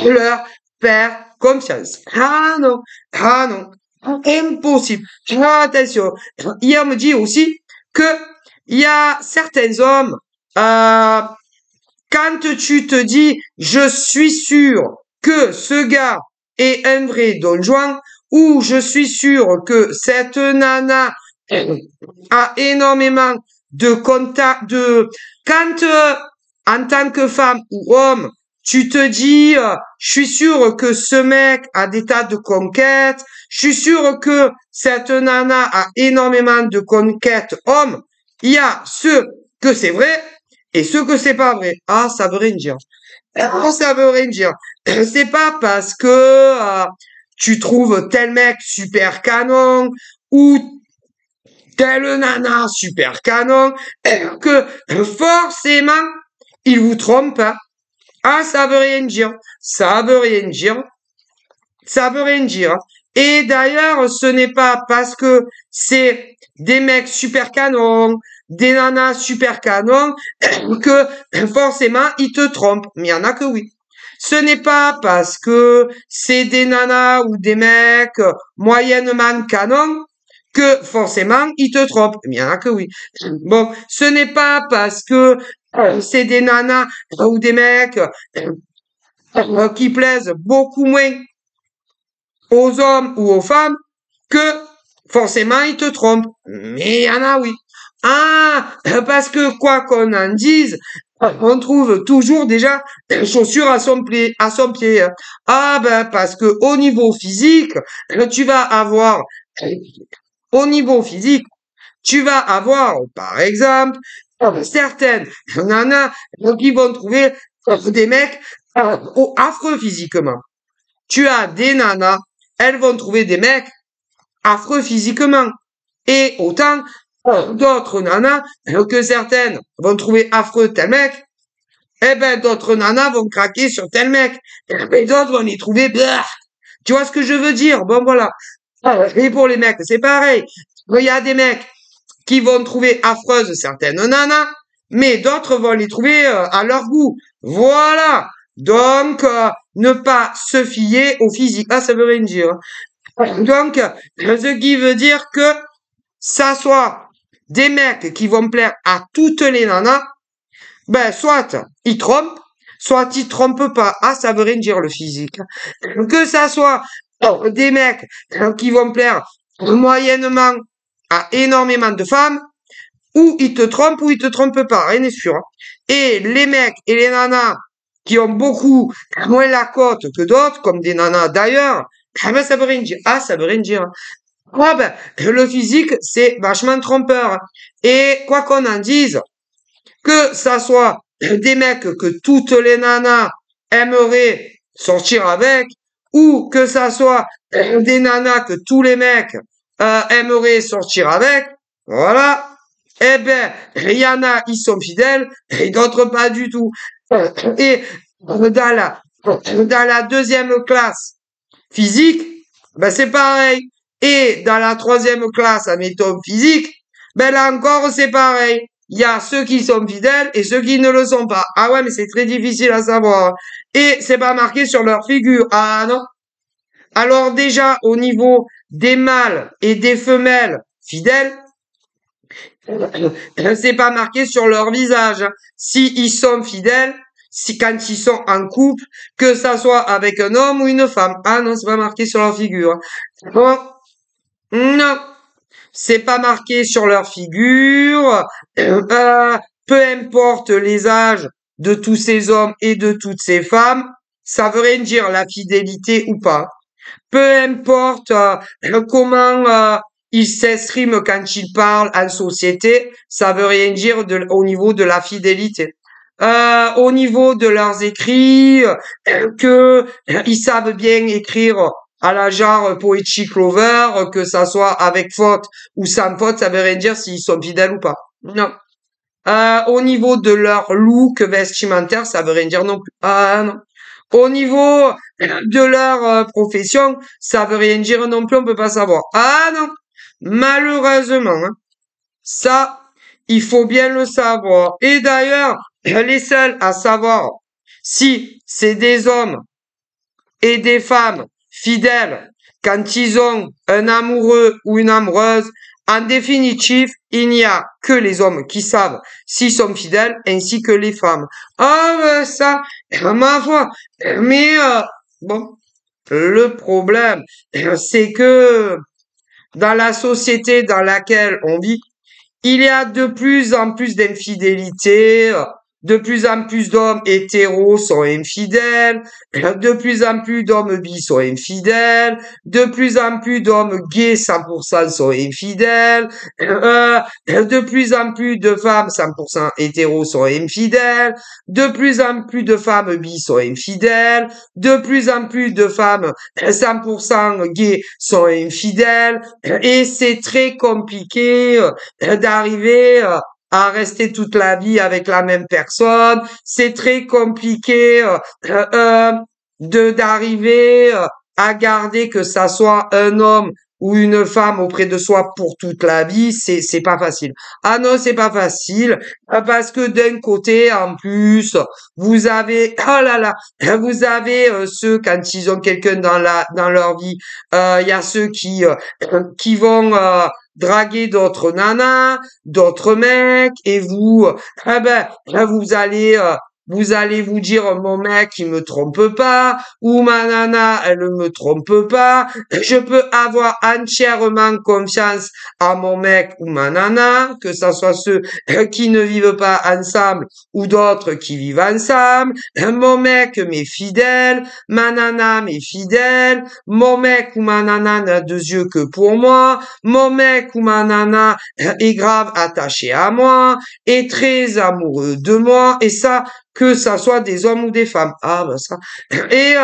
leur faire confiance. Ah non, ah non, impossible. Attention, il me dit aussi que il y a certains hommes, quand tu te dis, je suis sûr que ce gars est un vrai Don Juan, ou je suis sûr que cette nana a énormément de contact, quand en tant que femme ou homme, tu te dis, je suis sûr que ce mec a des tas de conquêtes, je suis sûr que cette nana a énormément de conquêtes hommes, il y a ceux que c'est vrai et ceux que c'est pas vrai. Ah, ça veut rien dire. Ah, ça veut rien dire. C'est pas parce que tu trouves tel mec super canon ou tel nana super canon que forcément il vous trompe. Hein. Ah, ça veut rien dire. Ça veut rien dire. Ça veut rien dire. Et d'ailleurs, ce n'est pas parce que c'est des mecs super canons, des nanas super canons, que forcément ils te trompent. Mais il y en a que oui. Ce n'est pas parce que c'est des nanas ou des mecs moyennement canons que forcément ils te trompent. Mais il y en a que oui. Bon, ce n'est pas parce que c'est des nanas ou des mecs qui plaisent beaucoup moins aux hommes ou aux femmes que forcément, ils te trompent. Mais il y en a, oui. Ah, parce que quoi qu'on en dise, on trouve toujours déjà des chaussures à son pied. Ah ben parce que au niveau physique, tu vas avoir au niveau physique, tu vas avoir par exemple certaines nanas qui vont trouver des mecs affreux physiquement. Tu as des nanas, elles vont trouver des mecs affreux physiquement. Et autant d'autres nanas que certaines vont trouver affreux tel mec, eh ben d'autres nanas vont craquer sur tel mec. Et d'autres vont les trouver bah. Tu vois ce que je veux dire? Bon voilà. Et pour les mecs, c'est pareil. Il y a des mecs qui vont trouver affreuses certaines nanas, mais d'autres vont les trouver à leur goût. Voilà. Donc, ne pas se fier au physique. Ah, ça veut rien dire. Donc, ce qui veut dire que ça soit des mecs qui vont plaire à toutes les nanas, ben, soit ils trompent, soit ils trompent pas. Ah, ça veut rien dire le physique. Que ça soit des mecs qui vont plaire moyennement à énormément de femmes, ou ils te trompent ou ils te trompent pas, rien n'est sûr. Et les mecs et les nanas qui ont beaucoup moins la cote que d'autres, comme des nanas d'ailleurs, ah ben ça veut rien dire. Ah, ça veut rien dire. Ah ben, le physique, c'est vachement trompeur. Et quoi qu'on en dise, que ça soit des mecs que toutes les nanas aimeraient sortir avec, ou que ça soit des nanas que tous les mecs aimeraient sortir avec, voilà. Eh ben, il y en a, ils sont fidèles, et d'autres pas du tout. Et dans la deuxième classe physique, ben c'est pareil. Et dans la troisième classe, admettons physique, ben là encore c'est pareil. Il y a ceux qui sont fidèles et ceux qui ne le sont pas. Ah ouais, mais c'est très difficile à savoir. Et c'est pas marqué sur leur figure. Ah non. Alors déjà, au niveau des mâles et des femelles fidèles, c'est pas marqué sur leur visage. Si ils sont fidèles, si quand ils sont en couple, que ça soit avec un homme ou une femme. Ah non, c'est pas marqué sur leur figure. Bon, non, c'est pas marqué sur leur figure. Peu importe les âges de tous ces hommes et de toutes ces femmes, ça veut rien dire la fidélité ou pas. Peu importe comment ils s'expriment quand ils parlent en société, ça veut rien dire au niveau de la fidélité. Au niveau de leurs écrits, que ils savent bien écrire à la genre Poetry Clover, que ça soit avec faute ou sans faute, ça veut rien dire s'ils sont fidèles ou pas. Non. Au niveau de leur look vestimentaire, ça veut rien dire non plus. Ah non. Au niveau de leur profession, ça veut rien dire non plus, on peut pas savoir. Ah non. Malheureusement, hein, ça, il faut bien le savoir. Et d'ailleurs, les seuls à savoir si c'est des hommes et des femmes fidèles quand ils ont un amoureux ou une amoureuse, en définitive, il n'y a que les hommes qui savent s'ils sont fidèles ainsi que les femmes. Ah, ça, ma foi. Mais, bon, le problème, c'est que dans la société dans laquelle on vit, il y a de plus en plus d'infidélité, de plus en plus d'hommes hétéros sont infidèles, de plus en plus d'hommes bis sont infidèles, de plus en plus d'hommes gays 100% sont infidèles, de plus en plus de femmes 100% hétéros sont infidèles, de plus en plus de femmes bis sont infidèles, de plus en plus de femmes 100% gays sont infidèles, et c'est très compliqué d'arriver à rester toute la vie avec la même personne. C'est très compliqué de d'arriver à garder que ça soit un homme ou une femme auprès de soi pour toute la vie. C'est pas facile. Ah non, c'est pas facile parce que d'un côté, en plus, vous avez oh là là, vous avez ceux quand ils ont quelqu'un dans leur vie, il y a ceux qui vont draguer d'autres nanas, d'autres mecs, et vous, eh ben, là, vous allez vous allez vous dire mon mec il me trompe pas ou ma nana elle me trompe pas. Je peux avoir entièrement confiance à mon mec ou ma nana, que ça soit ceux qui ne vivent pas ensemble ou d'autres qui vivent ensemble. Mon mec m'est fidèle, ma nana m'est fidèle, mon mec ou ma nana n'a deux yeux que pour moi, mon mec ou ma nana est grave attaché à moi, est très amoureux de moi, et ça, que ça soit des hommes ou des femmes. Ah, ben ça. Et,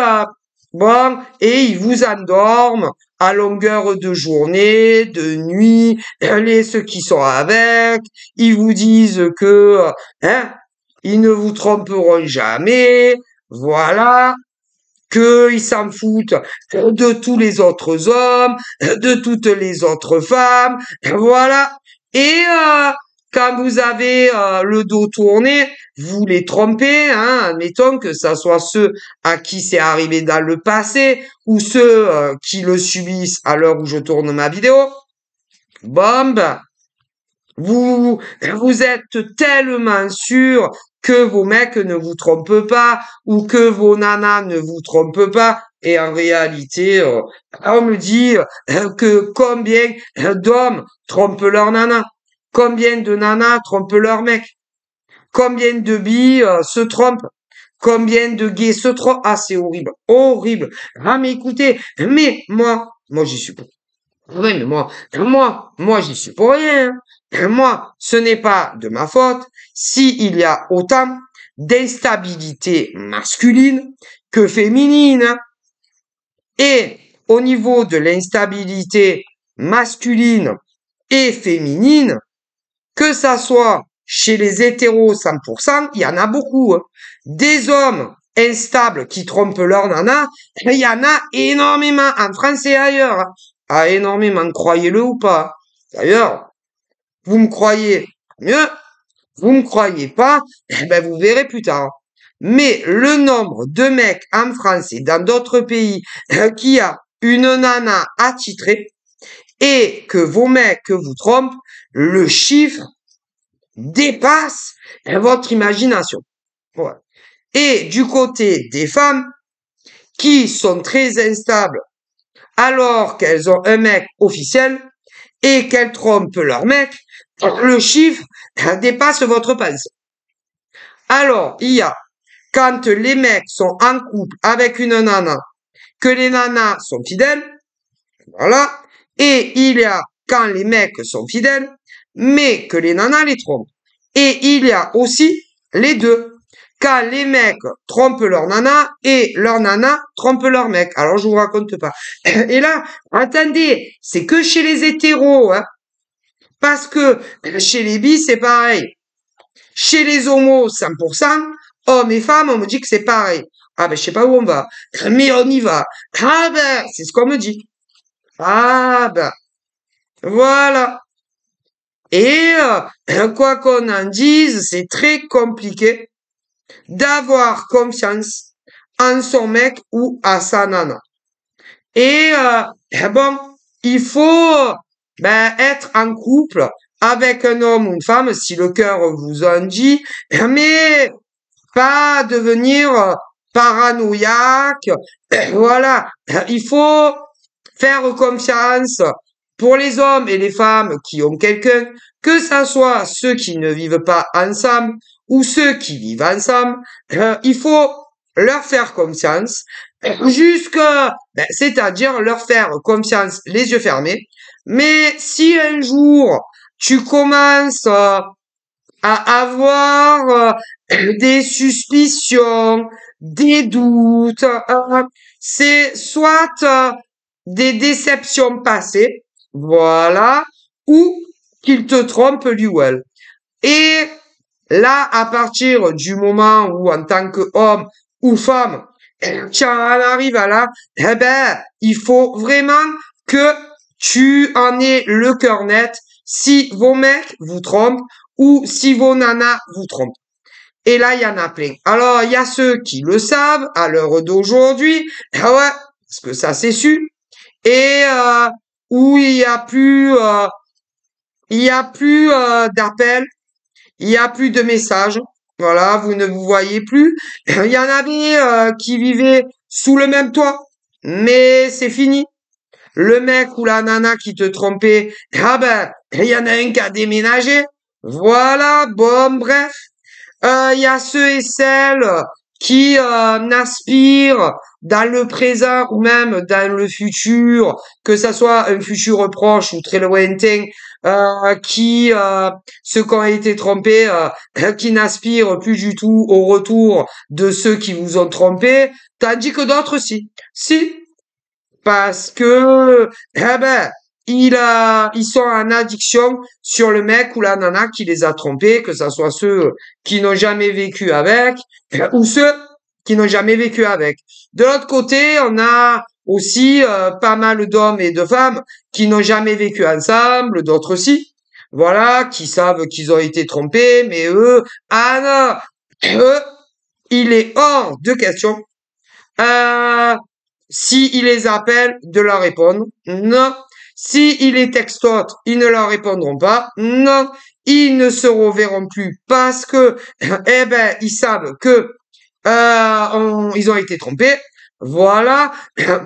bon, et ils vous endorment à longueur de journée, de nuit, ceux qui sont avec, ils vous disent que, hein, ils ne vous tromperont jamais, voilà, qu'ils s'en foutent de tous les autres hommes, de toutes les autres femmes, voilà. Et quand vous avez le dos tourné, vous les trompez, hein, admettons que ça soit ceux à qui c'est arrivé dans le passé ou ceux qui le subissent à l'heure où je tourne ma vidéo. Bon, ben, vous êtes tellement sûr que vos mecs ne vous trompent pas ou que vos nanas ne vous trompent pas. Et en réalité, on me dit que combien d'hommes trompent leur nana, combien de nanas trompent leur mec, combien de billes se trompent, combien de gays se trompent. Ah, c'est horrible, horrible. Ah, mais écoutez, mais moi j'y suis pas. Oui, mais moi, j'y suis pour rien. Moi, ce n'est pas de ma faute s'il y a autant d'instabilité masculine que féminine. Et au niveau de l'instabilité masculine et féminine, que ça soit chez les hétéros 100%, il y en a beaucoup. Hein. Des hommes instables qui trompent leur nana, il y en a énormément en France et ailleurs. Hein. Ah, énormément, croyez-le ou pas. D'ailleurs, vous me croyez mieux, vous me croyez pas, eh ben vous verrez plus tard. Mais le nombre de mecs en France et dans d'autres pays qui a une nana attitrée et que vos mecs vous trompent, le chiffre dépasse votre imagination. Ouais. Et du côté des femmes qui sont très instables alors qu'elles ont un mec officiel et qu'elles trompent leur mec, le chiffre dépasse votre pensée. Alors, il y a quand les mecs sont en couple avec une nana, que les nanas sont fidèles, voilà, et il y a quand les mecs sont fidèles, mais que les nanas les trompent. Et il y a aussi les deux. Quand les mecs trompent leur nana et leur nana trompe leur mec. Alors, je vous raconte pas. Et là, attendez, c'est que chez les hétéros, hein. Parce que chez les bis, c'est pareil. Chez les homos, 100%, hommes et femmes, on me dit que c'est pareil. Ah ben, je sais pas où on va. Mais on y va. Ah ben, c'est ce qu'on me dit. Ah ben, voilà. Et quoi qu'on en dise, c'est très compliqué d'avoir confiance en son mec ou à sa nana. Et bon, il faut être en couple avec un homme ou une femme si le cœur vous en dit, mais pas devenir paranoïaque. Voilà, il faut faire confiance pour les hommes et les femmes qui ont quelqu'un, que ça soit ceux qui ne vivent pas ensemble ou ceux qui vivent ensemble, il faut leur faire confiance, c'est-à-dire leur faire confiance les yeux fermés. Mais si un jour tu commences à avoir des suspicions, des doutes, c'est soit des déceptions passées, voilà, ou qu'il te trompe lui ou elle. Et là, à partir du moment où, en tant qu'homme ou femme, tu en arrives à là, eh ben, il faut vraiment que tu en aies le cœur net si vos mecs vous trompent ou si vos nanas vous trompent. Et là, il y en a plein. Alors, il y a ceux qui le savent à l'heure d'aujourd'hui, ah ouais, parce que ça c'est su, et où il y a plus d'appels, il y a plus de messages, Voilà, vous ne vous voyez plus. Il y en avait qui vivaient sous le même toit, mais c'est fini. Le mec ou la nana qui te trompait, ah ben, il y en a un qui a déménagé. Voilà, bon, bref. Il y a ceux et celles qui aspirent dans le présent ou même dans le futur, que ça soit un futur proche ou très lointain, ceux qui ont été trompés, qui n'aspirent plus du tout au retour de ceux qui vous ont trompé, tandis que d'autres si. Si, parce que ils sont en addiction sur le mec ou la nana qui les a trompés, que ça soit ceux qui n'ont jamais vécu avec ou ceux qui n'ont jamais vécu avec. De l'autre côté, on a aussi pas mal d'hommes et de femmes qui n'ont jamais vécu ensemble, d'autres aussi. Voilà, qui savent qu'ils ont été trompés, mais eux, ah non, eux, il est hors de question euh, si il les appelle, de leur répondre. Non. Si il les textote, ils ne leur répondront pas. Non. Ils ne se reverront plus parce que, eh ben, ils savent que ils ont été trompés. Voilà.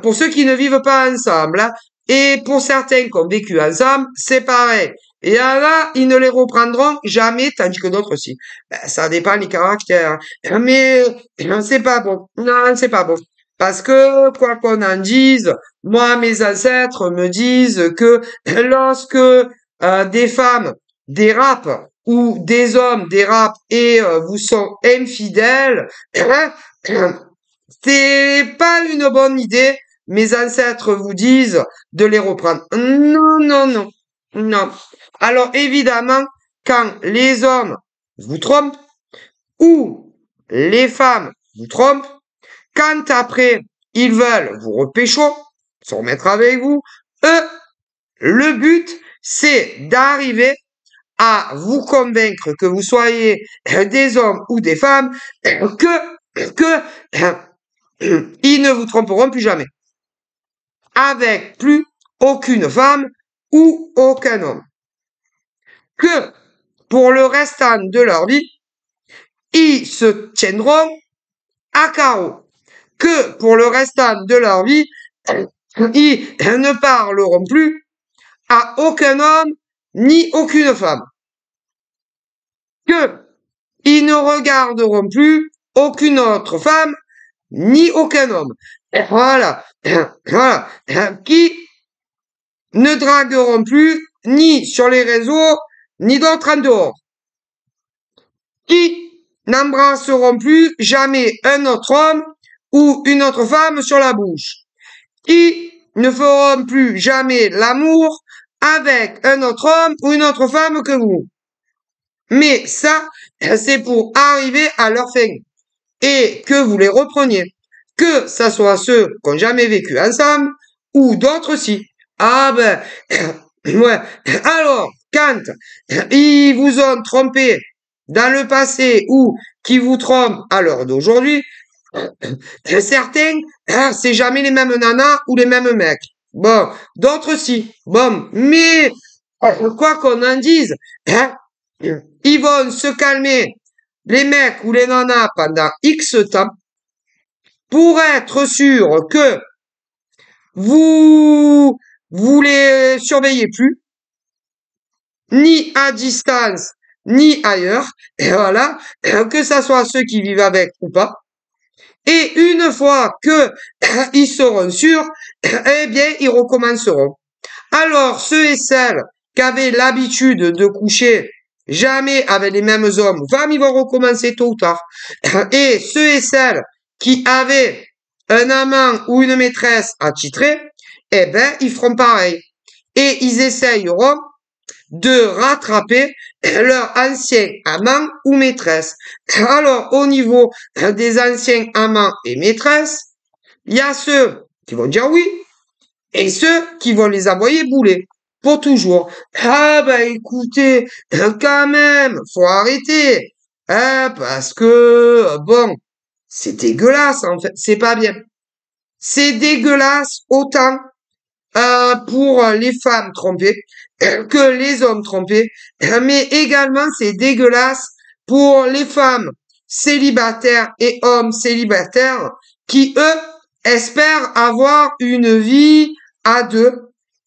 Pour ceux qui ne vivent pas ensemble, hein. Et pour certains qui ont vécu ensemble, c'est pareil. Et là, ils ne les reprendront jamais, tandis que d'autres aussi. Ben, ça dépend des caractères. Mais c'est pas bon. Non, c'est pas bon. Parce que, quoi qu'on en dise, moi, mes ancêtres me disent que lorsque des femmes dérapent ou des hommes dérapent et vous sont infidèles, c'est pas une bonne idée. Mes ancêtres vous disent de les reprendre. Non, non, non, non. Alors évidemment, quand les hommes vous trompent ou les femmes vous trompent, quand après ils veulent vous repécho, se remettre avec vous, eux, le but c'est d'arriver à vous convaincre que vous soyez des hommes ou des femmes, que ils ne vous tromperont plus jamais. Avec plus aucune femme ou aucun homme. Que pour le restant de leur vie, ils se tiendront à carreau. Que pour le restant de leur vie, ils ne parleront plus à aucun homme ni aucune femme. Que ils ne regarderont plus aucune autre femme ni aucun homme. Voilà. Voilà. Qui ne dragueront plus ni sur les réseaux, ni d'autres en dehors. Qui n'embrasseront plus jamais un autre homme ou une autre femme sur la bouche. Qui ne feront plus jamais l'amour avec un autre homme ou une autre femme que vous. Mais ça, c'est pour arriver à leur fin. Et que vous les repreniez. Que ça soit ceux qui n'ont jamais vécu ensemble ou d'autres aussi. Ah ben, ouais. Alors, quand ils vous ont trompé dans le passé ou qui vous trompent à l'heure d'aujourd'hui, certains, c'est jamais les mêmes nanas ou les mêmes mecs. Bon, d'autres si. Bon, mais quoi qu'on en dise, ils vont se calmer, les mecs ou les nanas, pendant X temps, pour être sûr que vous les surveillez plus, ni à distance, ni ailleurs, et voilà, que ça soit ceux qui vivent avec ou pas. Et une fois que ils seront sûrs, eh bien, ils recommenceront. Alors, ceux et celles qui avaient l'habitude de coucher jamais avec les mêmes hommes ou femmes, ils vont recommencer tôt ou tard. Et ceux et celles qui avaient un amant ou une maîtresse attitrée, eh ben, ils feront pareil. Et ils essayeront de rattraper leur ancien amant ou maîtresse. Alors, au niveau des anciens amants et maîtresses, il y a ceux qui vont dire oui et ceux qui vont les envoyer bouler pour toujours. Ah ben écoutez, quand même, faut arrêter. Hein, parce que, bon, c'est dégueulasse en fait, c'est pas bien. C'est dégueulasse autant pour les femmes trompées que les hommes trompés, mais également c'est dégueulasse pour les femmes célibataires et hommes célibataires qui, eux, espèrent avoir une vie à 2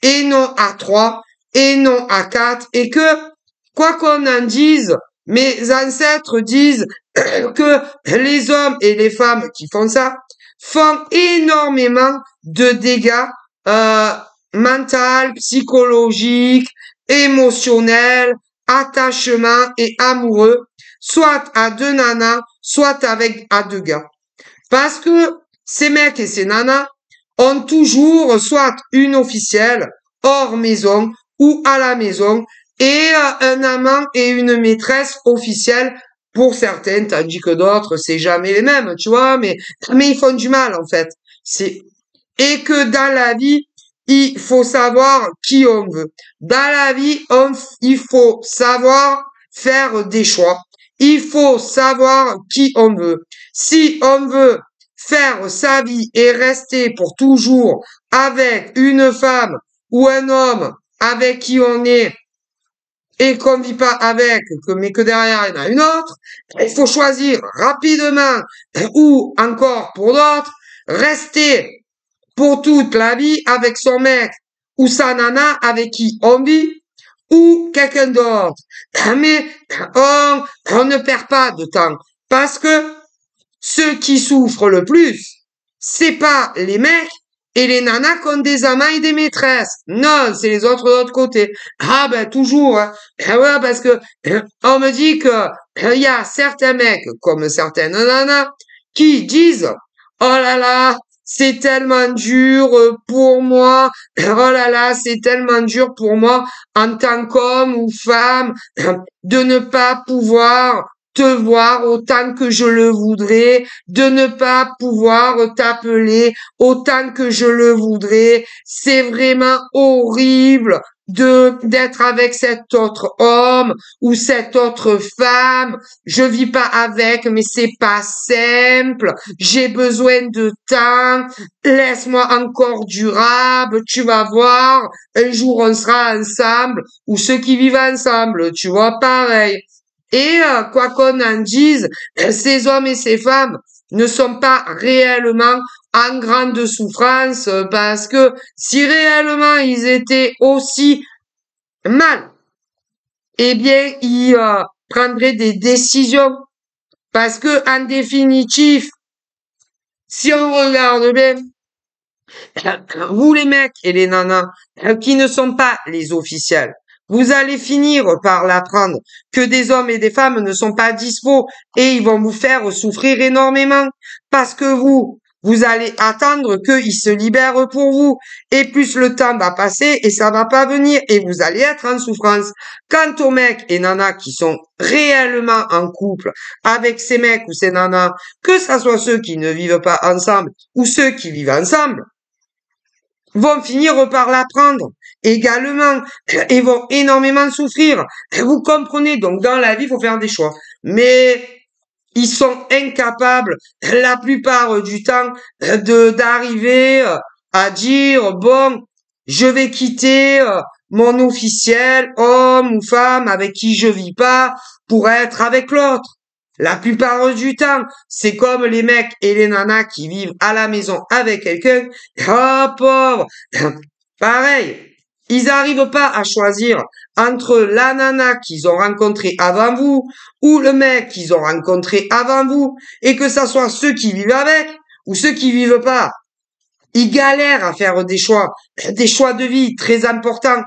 et non à 3 et non à 4 et que, quoi qu'on en dise, mes ancêtres disent que les hommes et les femmes qui font ça font énormément de dégâts mentaux, psychologiques, émotionnels, attachements et amoureux, soit à 2 nanas, soit à 2 gars. Parce que ces mecs et ces nanas ont toujours soit une officielle hors maison ou à la maison et un amant et une maîtresse officielle pour certaines, tandis que d'autres, c'est jamais les mêmes, tu vois, mais ils font du mal, en fait. Et que dans la vie, il faut savoir qui on veut. Dans la vie, il faut savoir faire des choix. Il faut savoir qui on veut. Si on veut faire sa vie et rester pour toujours avec une femme ou un homme avec qui on est et qu'on vit pas avec, mais que derrière il y en a une autre, il faut choisir rapidement ou encore pour d'autres, rester pour toute la vie avec son mec ou sa nana avec qui on vit ou quelqu'un d'autre. Mais on ne perd pas de temps parce que ceux qui souffrent le plus, c'est pas les mecs et les nanas qui ont des amants et des maîtresses. Non, c'est les autres de l'autre côté. Ah ben toujours. Hein. Ouais, parce que on me dit que il y a certains mecs comme certaines nanas qui disent oh là là, c'est tellement dur pour moi. Oh là là, c'est tellement dur pour moi en tant qu'homme ou femme de ne pas pouvoir te voir autant que je le voudrais, de ne pas pouvoir t'appeler autant que je le voudrais. C'est vraiment horrible d'être avec cet autre homme ou cette autre femme. Je vis pas avec, mais c'est pas simple. J'ai besoin de temps. Laisse-moi encore durable. Tu vas voir. Un jour, on sera ensemble. Ou ceux qui vivent ensemble, tu vois, pareil. Et quoi qu'on en dise, ces hommes et ces femmes ne sont pas réellement en grande souffrance parce que si réellement ils étaient aussi mal, eh bien ils prendraient des décisions parce que en définitive, si on regarde bien, vous les mecs et les nanas qui ne sont pas les officiels, vous allez finir par l'apprendre que des hommes et des femmes ne sont pas dispo et ils vont vous faire souffrir énormément parce que vous allez attendre qu'ils se libèrent pour vous et plus le temps va passer et ça va pas venir et vous allez être en souffrance. Quant aux mecs et nanas qui sont réellement en couple avec ces mecs ou ces nanas, que ça soit ceux qui ne vivent pas ensemble ou ceux qui vivent ensemble, vont finir par l'apprendre également et vont énormément souffrir. Vous comprenez, donc dans la vie, il faut faire des choix. Mais ils sont incapables, la plupart du temps, d'arriver à dire, bon, je vais quitter mon officiel, homme ou femme avec qui je vis pas, pour être avec l'autre. La plupart du temps, c'est comme les mecs et les nanas qui vivent à la maison avec quelqu'un. Oh, pauvre! Pareil. Ils n'arrivent pas à choisir entre la nana qu'ils ont rencontrée avant vous ou le mec qu'ils ont rencontré avant vous et que ça soit ceux qui vivent avec ou ceux qui vivent pas. Ils galèrent à faire des choix de vie très importants.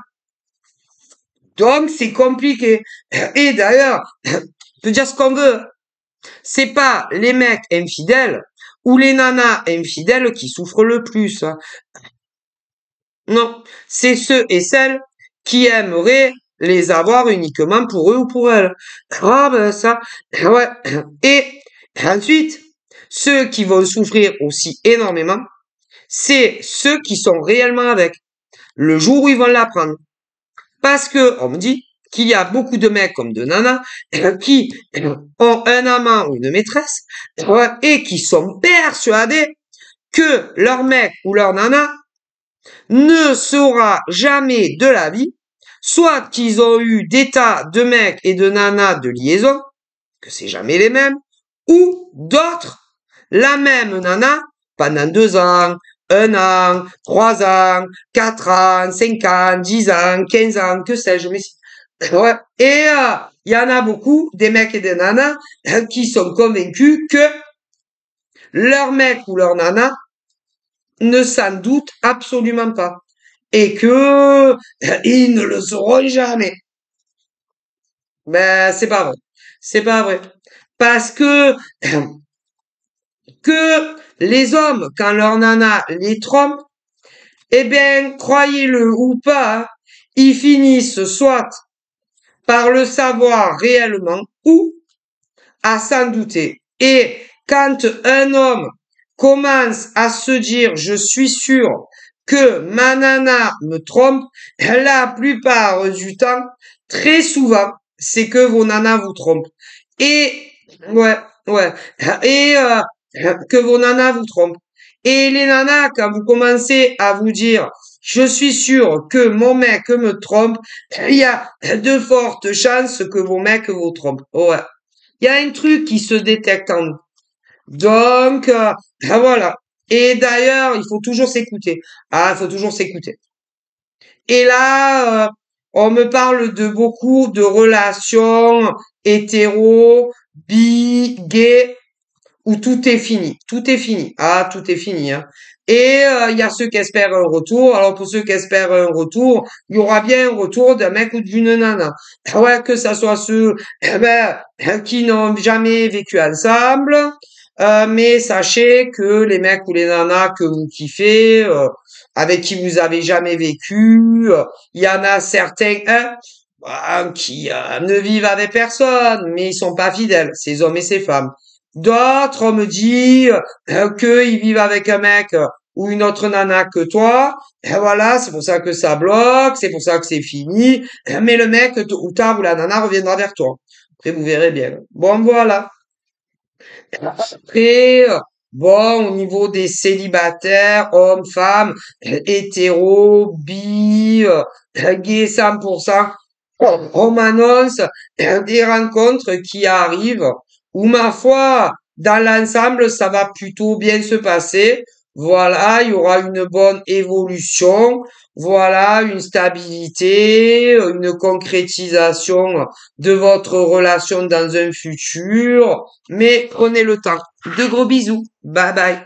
Donc, c'est compliqué. Et d'ailleurs, de dire ce qu'on veut. C'est pas les mecs infidèles ou les nanas infidèles qui souffrent le plus. Non, c'est ceux et celles qui aimeraient les avoir uniquement pour eux ou pour elles. Ah ben ça, ouais. Et ensuite, ceux qui vont souffrir aussi énormément, c'est ceux qui sont réellement avec. Le jour où ils vont l'apprendre. Parce que, on me dit, qu'il y a beaucoup de mecs comme de nanas qui ont un amant ou une maîtresse et qui sont persuadés que leur mec ou leur nana ne saura jamais de la vie, soit qu'ils ont eu des tas de mecs et de nanas de liaison, que c'est jamais les mêmes, ou d'autres, la même nana pendant 2 ans, 1 an, 3 ans, 4 ans, 5 ans, 10 ans, 15 ans, que sais-je, mais ouais. Et il y en a beaucoup, des mecs et des nanas, qui sont convaincus que leur mec ou leur nana ne s'en doutent absolument pas et que ils ne le sauront jamais. Ben, c'est pas vrai. C'est pas vrai. Parce que les hommes, quand leur nana les trompe, eh bien, croyez-le ou pas, hein, ils finissent soit par le savoir réellement ou à s'en douter. Et quand un homme commence à se dire, je suis sûr que ma nana me trompe, la plupart du temps, très souvent, c'est que vos nanas vous trompent. Et, ouais, ouais, et que vos nanas vous trompent. Et les nanas, quand vous commencez à vous dire, je suis sûr que mon mec me trompe, il y a de fortes chances que vos mecs vous trompent. Ouais. Il y a un truc qui se détecte en nous. Donc, voilà. Et d'ailleurs, il faut toujours s'écouter. Ah, il faut toujours s'écouter. Et là, on me parle de beaucoup de relations hétéro, bi, gay, où tout est fini. Tout est fini. Ah, tout est fini, hein. Et il y a ceux qui espèrent un retour. Alors pour ceux qui espèrent un retour, il y aura bien un retour d'un mec ou d'une nana. Ouais, que ça soit ceux qui n'ont jamais vécu ensemble. Mais sachez que les mecs ou les nanas que vous kiffez, avec qui vous avez jamais vécu, il y en a certains qui ne vivent avec personne, mais ils sont pas fidèles, ces hommes et ces femmes. D'autres, on me dit qu'ils vivent avec un mec ou une autre nana que toi. Et voilà, c'est pour ça que ça bloque, c'est pour ça que c'est fini. Mais le mec, tôt ou tard, ou la nana reviendra vers toi. Après, vous verrez bien. Bon, voilà. Après, bon, au niveau des célibataires, hommes, femmes, hétéros, bi, gay 100%, on m'annonce des rencontres qui arrivent où, ma foi, dans l'ensemble, ça va plutôt bien se passer. Voilà, il y aura une bonne évolution. Voilà, une stabilité, une concrétisation de votre relation dans un futur. Mais prenez le temps. De gros bisous. Bye bye.